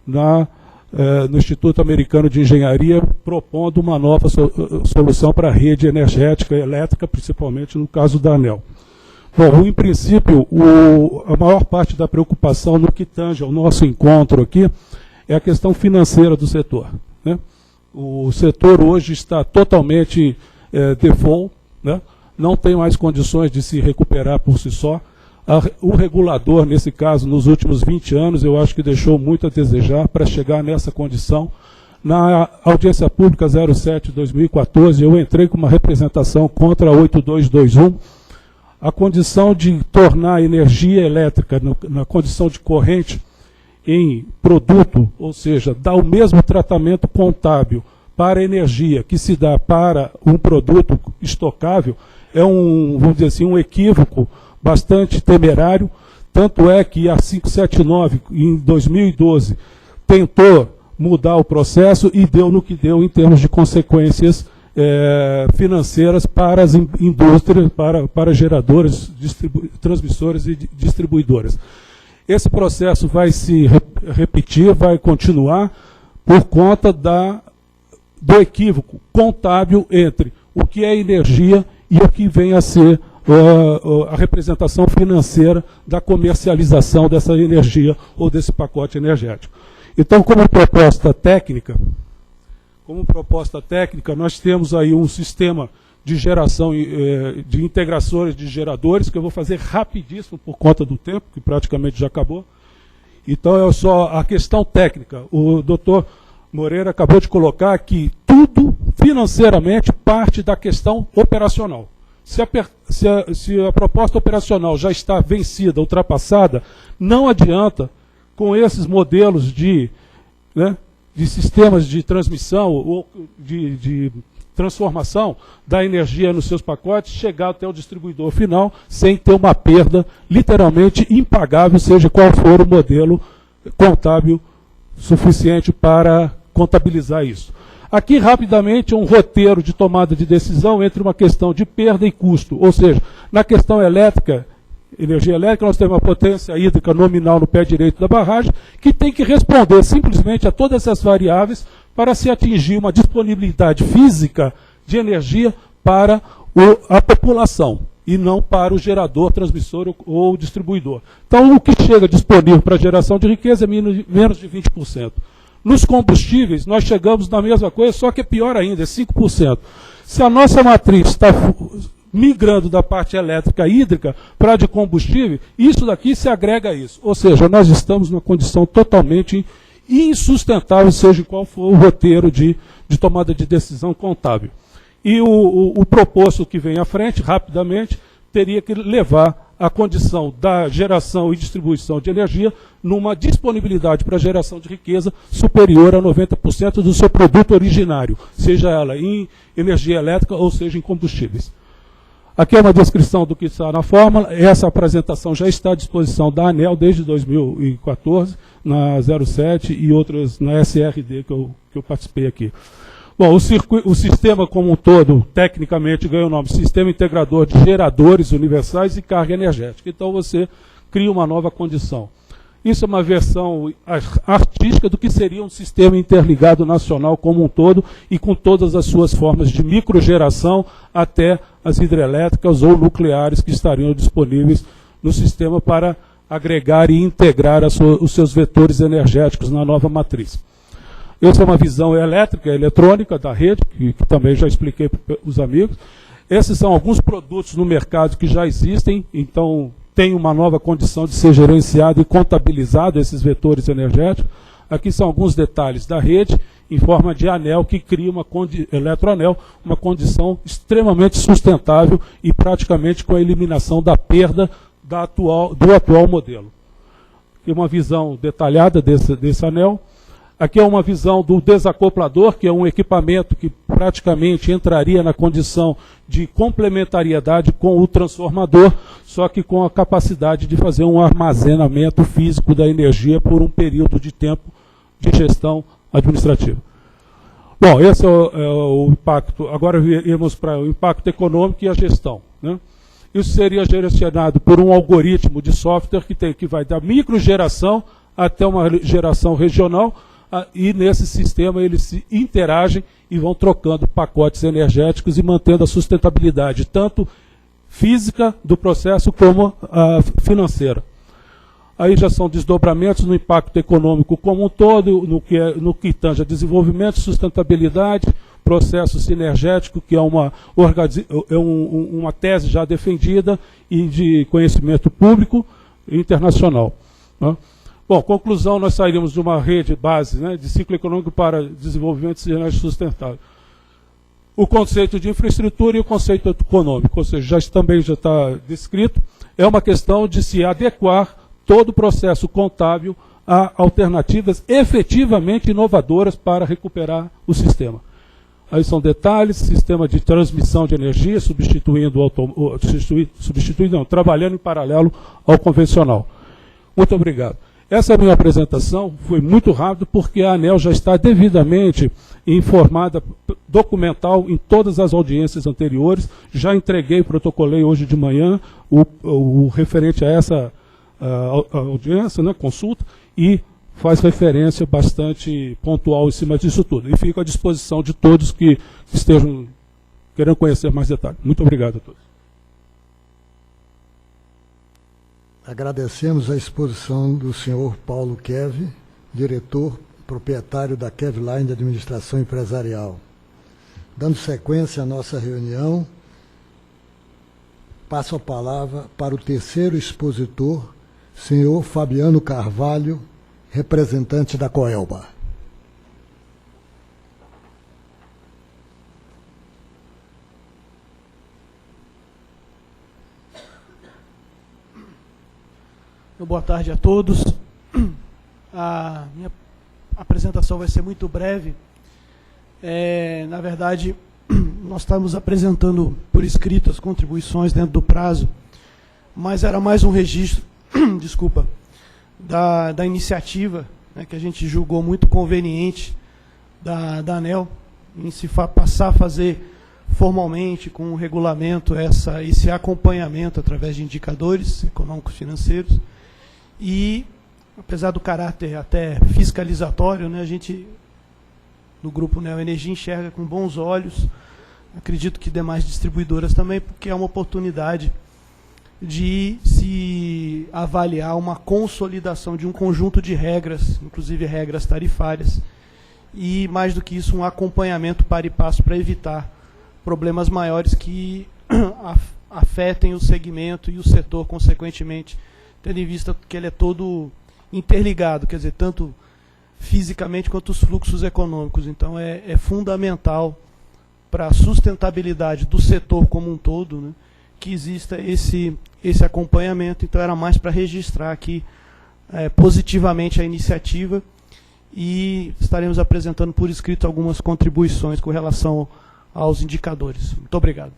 no Instituto Americano de Engenharia, propondo uma nova solução para a rede energética e elétrica, principalmente no caso da ANEEL. Bom, em princípio, a maior parte da preocupação no que tange ao nosso encontro aqui é a questão financeira do setor, né? O setor hoje está totalmente default, né? Não tem mais condições de se recuperar por si só. O regulador, nesse caso, nos últimos 20 anos, eu acho que deixou muito a desejar para chegar nessa condição. Na audiência pública 07/2014, eu entrei com uma representação contra a 8221, a condição de tornar a energia elétrica na condição de corrente em produto, ou seja, dar o mesmo tratamento contábil para a energia que se dá para um produto estocável, é vamos dizer assim, um equívoco bastante temerário. Tanto é que a 579, em 2012, tentou mudar o processo e deu no que deu em termos de consequências financeiras para as indústrias, para geradoras, transmissoras e distribuidoras. Esse processo vai se repetir, vai continuar por conta do equívoco contábil entre o que é energia e o que vem a ser a representação financeira da comercialização dessa energia ou desse pacote energético. Então, como proposta técnica, nós temos aí um sistema de geração, de integrações de geradores, que eu vou fazer rapidíssimo por conta do tempo, que praticamente já acabou. Então, é só a questão técnica. O doutor Moreira acabou de colocar que tudo, financeiramente, parte da questão operacional. Se a proposta operacional já está vencida, ultrapassada, não adianta, com esses modelos de sistemas de transmissão ou de transformação da energia nos seus pacotes, chegar até o distribuidor final sem ter uma perda literalmente impagável, seja qual for o modelo contábil suficiente para contabilizar isso. Aqui, rapidamente, um roteiro de tomada de decisão entre uma questão de perda e custo. Ou seja, na questão elétrica, energia elétrica, nós temos uma potência hídrica nominal no pé direito da barragem, que tem que responder simplesmente a todas essas variáveis para se atingir uma disponibilidade física de energia para a população, e não para o gerador, transmissor ou distribuidor. Então, o que chega disponível para geração de riqueza é menos de 20%. Nos combustíveis, nós chegamos na mesma coisa, só que é pior ainda, é 5%. Se a nossa matriz está migrando da parte elétrica hídrica para a de combustível, isso daqui se agrega a isso. Ou seja, nós estamos numa condição totalmente insustentável, seja qual for o roteiro de tomada de decisão contábil. E o proposto que vem à frente, rapidamente, teria que levar a condição da geração e distribuição de energia numa disponibilidade para geração de riqueza superior a 90% do seu produto originário, seja ela em energia elétrica ou seja em combustíveis. Aqui é uma descrição do que está na fórmula. Essa apresentação já está à disposição da ANEEL desde 2014, na 07 e outras na SRD que eu participei aqui. Bom, o sistema como um todo, tecnicamente, ganha o nome Sistema Integrador de Geradores Universais e Carga Energética. Então, você cria uma nova condição. Isso é uma versão artística do que seria um sistema interligado nacional como um todo e com todas as suas formas de microgeração até as hidrelétricas ou nucleares que estariam disponíveis no sistema para agregar e integrar os seus vetores energéticos na nova matriz. Essa é uma visão elétrica, eletrônica da rede, que também já expliquei para os amigos. Esses são alguns produtos no mercado que já existem, então tem uma nova condição de ser gerenciado e contabilizado esses vetores energéticos. Aqui são alguns detalhes da rede, em forma de anel, que cria eletroanel, uma condição extremamente sustentável e praticamente com a eliminação da perda do atual modelo. Aqui uma visão detalhada desse anel. Aqui é uma visão do desacoplador, que é um equipamento que praticamente entraria na condição de complementariedade com o transformador, só que com a capacidade de fazer um armazenamento físico da energia por um período de tempo de gestão administrativa. Bom, esse é o impacto. Agora iremos para o impacto econômico e a gestão, né? Isso seria gerenciado por um algoritmo de software que vai da microgeração até uma geração regional, e nesse sistema eles se interagem e vão trocando pacotes energéticos e mantendo a sustentabilidade, tanto física do processo como a financeira. Aí já são desdobramentos no impacto econômico como um todo, no que tange a desenvolvimento, sustentabilidade, processo sinergético, que é uma tese já defendida e de conhecimento público e internacional, né? Bom, conclusão, nós saímos de uma rede base, né, de ciclo econômico para desenvolvimento sustentável. O conceito de infraestrutura e o conceito econômico, ou seja, também já está descrito, é uma questão de se adequar todo o processo contábil a alternativas efetivamente inovadoras para recuperar o sistema. Aí são detalhes, sistema de transmissão de energia, trabalhando em paralelo ao convencional. Muito obrigado. Essa é a minha apresentação, foi muito rápido, porque a ANEEL já está devidamente informada, documental, em todas as audiências anteriores. Já entreguei, protocolei hoje de manhã o referente a essa audiência, né, consulta, e faz referência bastante pontual em cima disso tudo. E fico à disposição de todos que estejam querendo conhecer mais detalhes. Muito obrigado a todos. Agradecemos a exposição do senhor Paulo Kev, diretor proprietário da Kevline de Administração Empresarial. Dando sequência à nossa reunião, passo a palavra para o terceiro expositor, senhor Fabiano Carvalho, representante da Coelba. Boa tarde a todos. A minha apresentação vai ser muito breve. Na verdade, nós estamos apresentando por escrito as contribuições dentro do prazo, mas era mais um registro, desculpa, da iniciativa, né, que a gente julgou muito conveniente da ANEEL em se passar a fazer formalmente com o regulamento esse acompanhamento através de indicadores econômicos financeiros. E, apesar do caráter até fiscalizatório, né, a gente, no Grupo Neoenergia, enxerga com bons olhos, acredito que demais distribuidoras também, porque é uma oportunidade de se avaliar uma consolidação de um conjunto de regras, inclusive regras tarifárias, e, mais do que isso, um acompanhamento para e passo para evitar problemas maiores que afetem o segmento e o setor, consequentemente, tendo em vista que ele é todo interligado, quer dizer, tanto fisicamente quanto os fluxos econômicos. Então, é fundamental para a sustentabilidade do setor como um todo, né, que exista esse acompanhamento. Então, era mais para registrar aqui positivamente a iniciativa, e estaremos apresentando por escrito algumas contribuições com relação aos indicadores. Muito obrigado.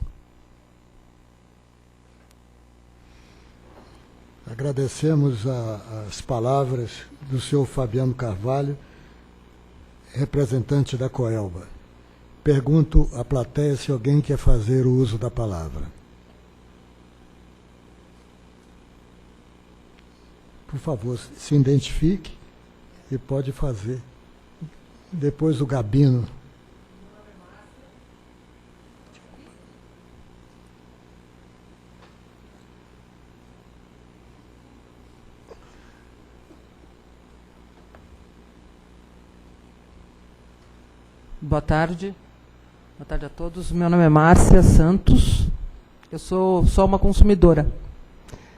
Agradecemos as palavras do senhor Fabiano Carvalho, representante da Coelba. Pergunto à plateia se alguém quer fazer o uso da palavra. Por favor, se identifique e pode fazer. Depois o Gabino. Boa tarde a todos. Meu nome é Márcia Santos. Eu sou só uma consumidora.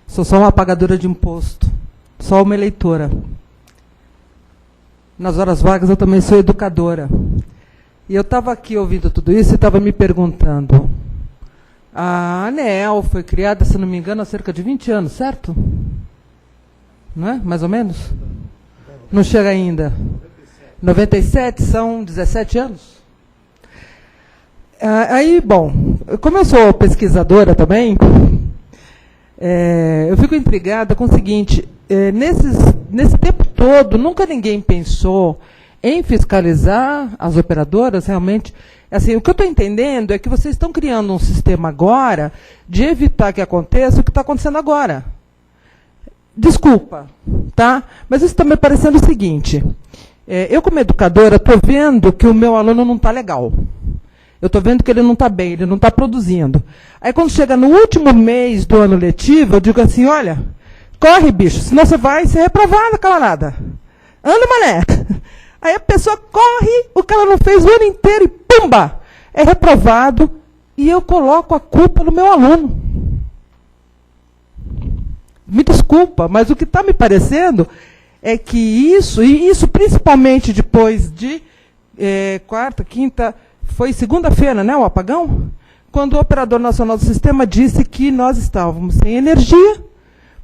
Sou só uma pagadora de imposto. Só uma eleitora. Nas horas vagas eu também sou educadora. E eu estava aqui ouvindo tudo isso e estava me perguntando. A ANEEL foi criada, se não me engano, há cerca de 20 anos, certo? Não é? Mais ou menos? Não chega ainda. 97, são 17 anos. Aí, bom, como eu sou pesquisadora também, eu fico intrigada com o seguinte, nesse tempo todo, nunca ninguém pensou em fiscalizar as operadoras, realmente. Assim, o que eu estou entendendo é que vocês estão criando um sistema agora de evitar que aconteça o que está acontecendo agora. Desculpa, tá? Mas isso está me parecendo o seguinte... eu, como educadora, estou vendo que o meu aluno não está legal. Eu estou vendo que ele não está bem, ele não está produzindo. Aí, quando chega no último mês do ano letivo, eu digo assim, olha, corre, bicho, senão você vai ser reprovada, camarada. Anda, mané. Aí a pessoa corre, o cara não fez o ano inteiro e, pumba, é reprovado, e eu coloco a culpa no meu aluno. Me desculpa, mas o que está me parecendo... é que isso principalmente depois de quarta, quinta, foi segunda-feira, né, o apagão? Quando o Operador Nacional do Sistema disse que nós estávamos sem energia,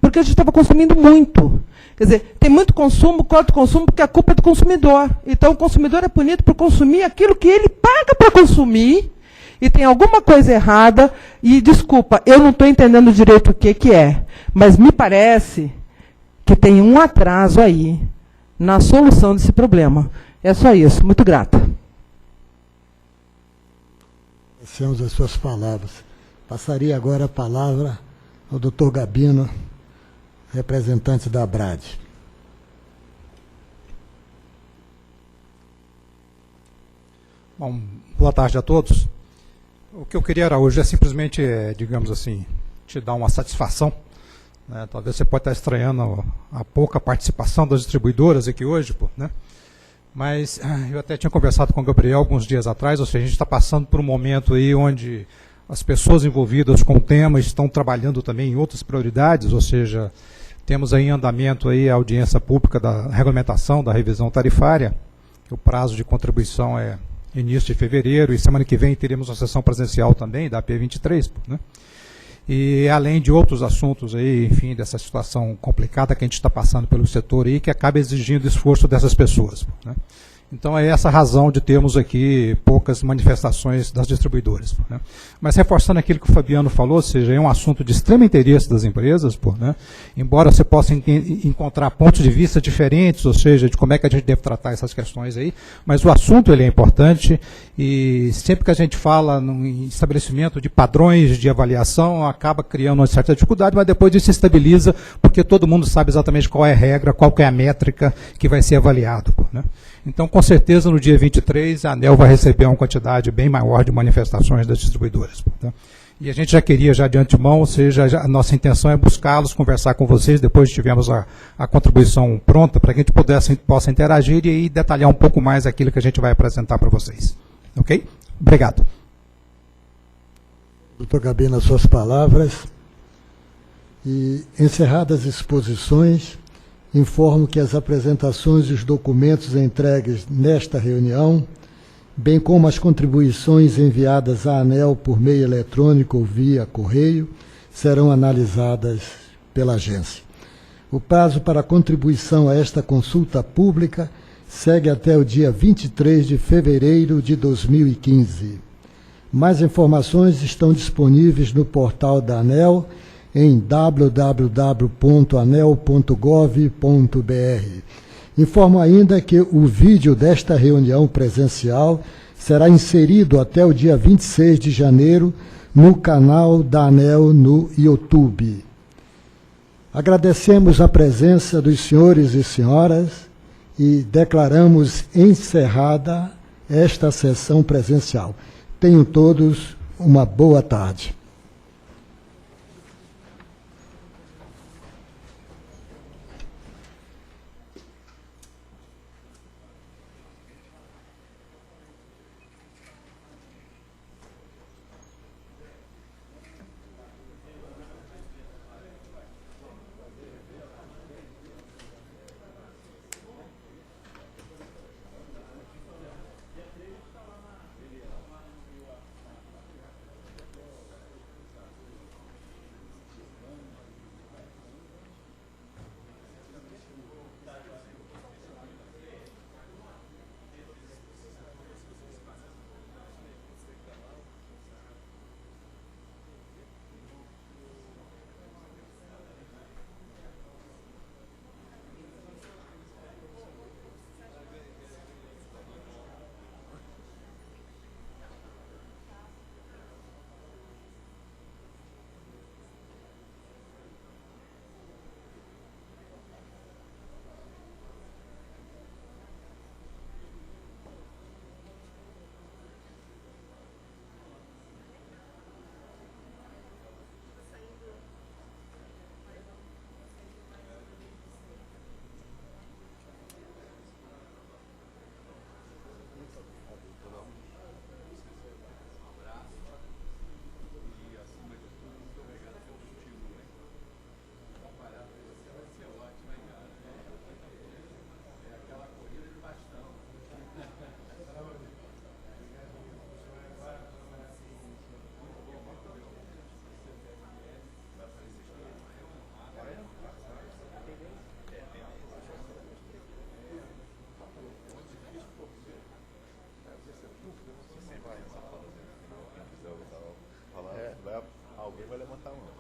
porque a gente estava consumindo muito. Quer dizer, tem muito consumo, corta o consumo, porque a culpa é do consumidor. Então, o consumidor é punido por consumir aquilo que ele paga para consumir, e tem alguma coisa errada, e, desculpa, eu não estou entendendo direito o que é, mas me parece que tem um atraso aí na solução desse problema. É só isso. Muito grata. Agradecemos as suas palavras. Passaria agora a palavra ao Dr. Gabino, representante da ABRAD. Bom, boa tarde a todos. O que eu queria era hoje é simplesmente, digamos assim, te dar uma satisfação. Né? Talvez você pode estar estranhando a pouca participação das distribuidoras aqui hoje, né? Mas eu até tinha conversado com o Gabriel alguns dias atrás, ou seja, a gente está passando por um momento aí onde as pessoas envolvidas com o tema estão trabalhando também em outras prioridades, ou seja, temos aí em andamento aí a audiência pública da regulamentação da revisão tarifária, que o prazo de contribuição é início de fevereiro, e semana que vem teremos uma sessão presencial também, da P23, né? E além de outros assuntos aí, enfim, dessa situação complicada que a gente está passando pelo setor aí, que acaba exigindo esforço dessas pessoas, né? Então é essa a razão de termos aqui poucas manifestações das distribuidoras, né? Mas reforçando aquilo que o Fabiano falou, ou seja, é um assunto de extremo interesse das empresas, né? Embora você possa encontrar pontos de vista diferentes, ou seja, de como é que a gente deve tratar essas questões aí, mas o assunto ele é importante, e sempre que a gente fala em estabelecimento de padrões de avaliação, acaba criando uma certa dificuldade, mas depois isso se estabiliza, porque todo mundo sabe exatamente qual é a regra, qual que é a métrica que vai ser avaliado, né? Então, com certeza, no dia 23, a ANEEL vai receber uma quantidade bem maior de manifestações das distribuidoras, tá? E a gente já queria, já de antemão, ou seja, a nossa intenção é buscá-los, conversar com vocês, depois tivemos a contribuição pronta, para que a gente possa interagir e aí detalhar um pouco mais aquilo que a gente vai apresentar para vocês. Ok? Obrigado. Doutor Gabino, as suas palavras. E, encerradas as exposições, informo que as apresentações e os documentos entregues nesta reunião, bem como as contribuições enviadas à ANEEL por meio eletrônico ou via correio, serão analisadas pela agência. O prazo para contribuição a esta consulta pública segue até o dia 23 de fevereiro de 2015. Mais informações estão disponíveis no portal da ANEEL, em www.anel.gov.br. Informo ainda que o vídeo desta reunião presencial será inserido até o dia 26 de janeiro no canal da ANEEL no YouTube. Agradecemos a presença dos senhores e senhoras e declaramos encerrada esta sessão presencial. Tenham todos uma boa tarde. vou levantar a mão.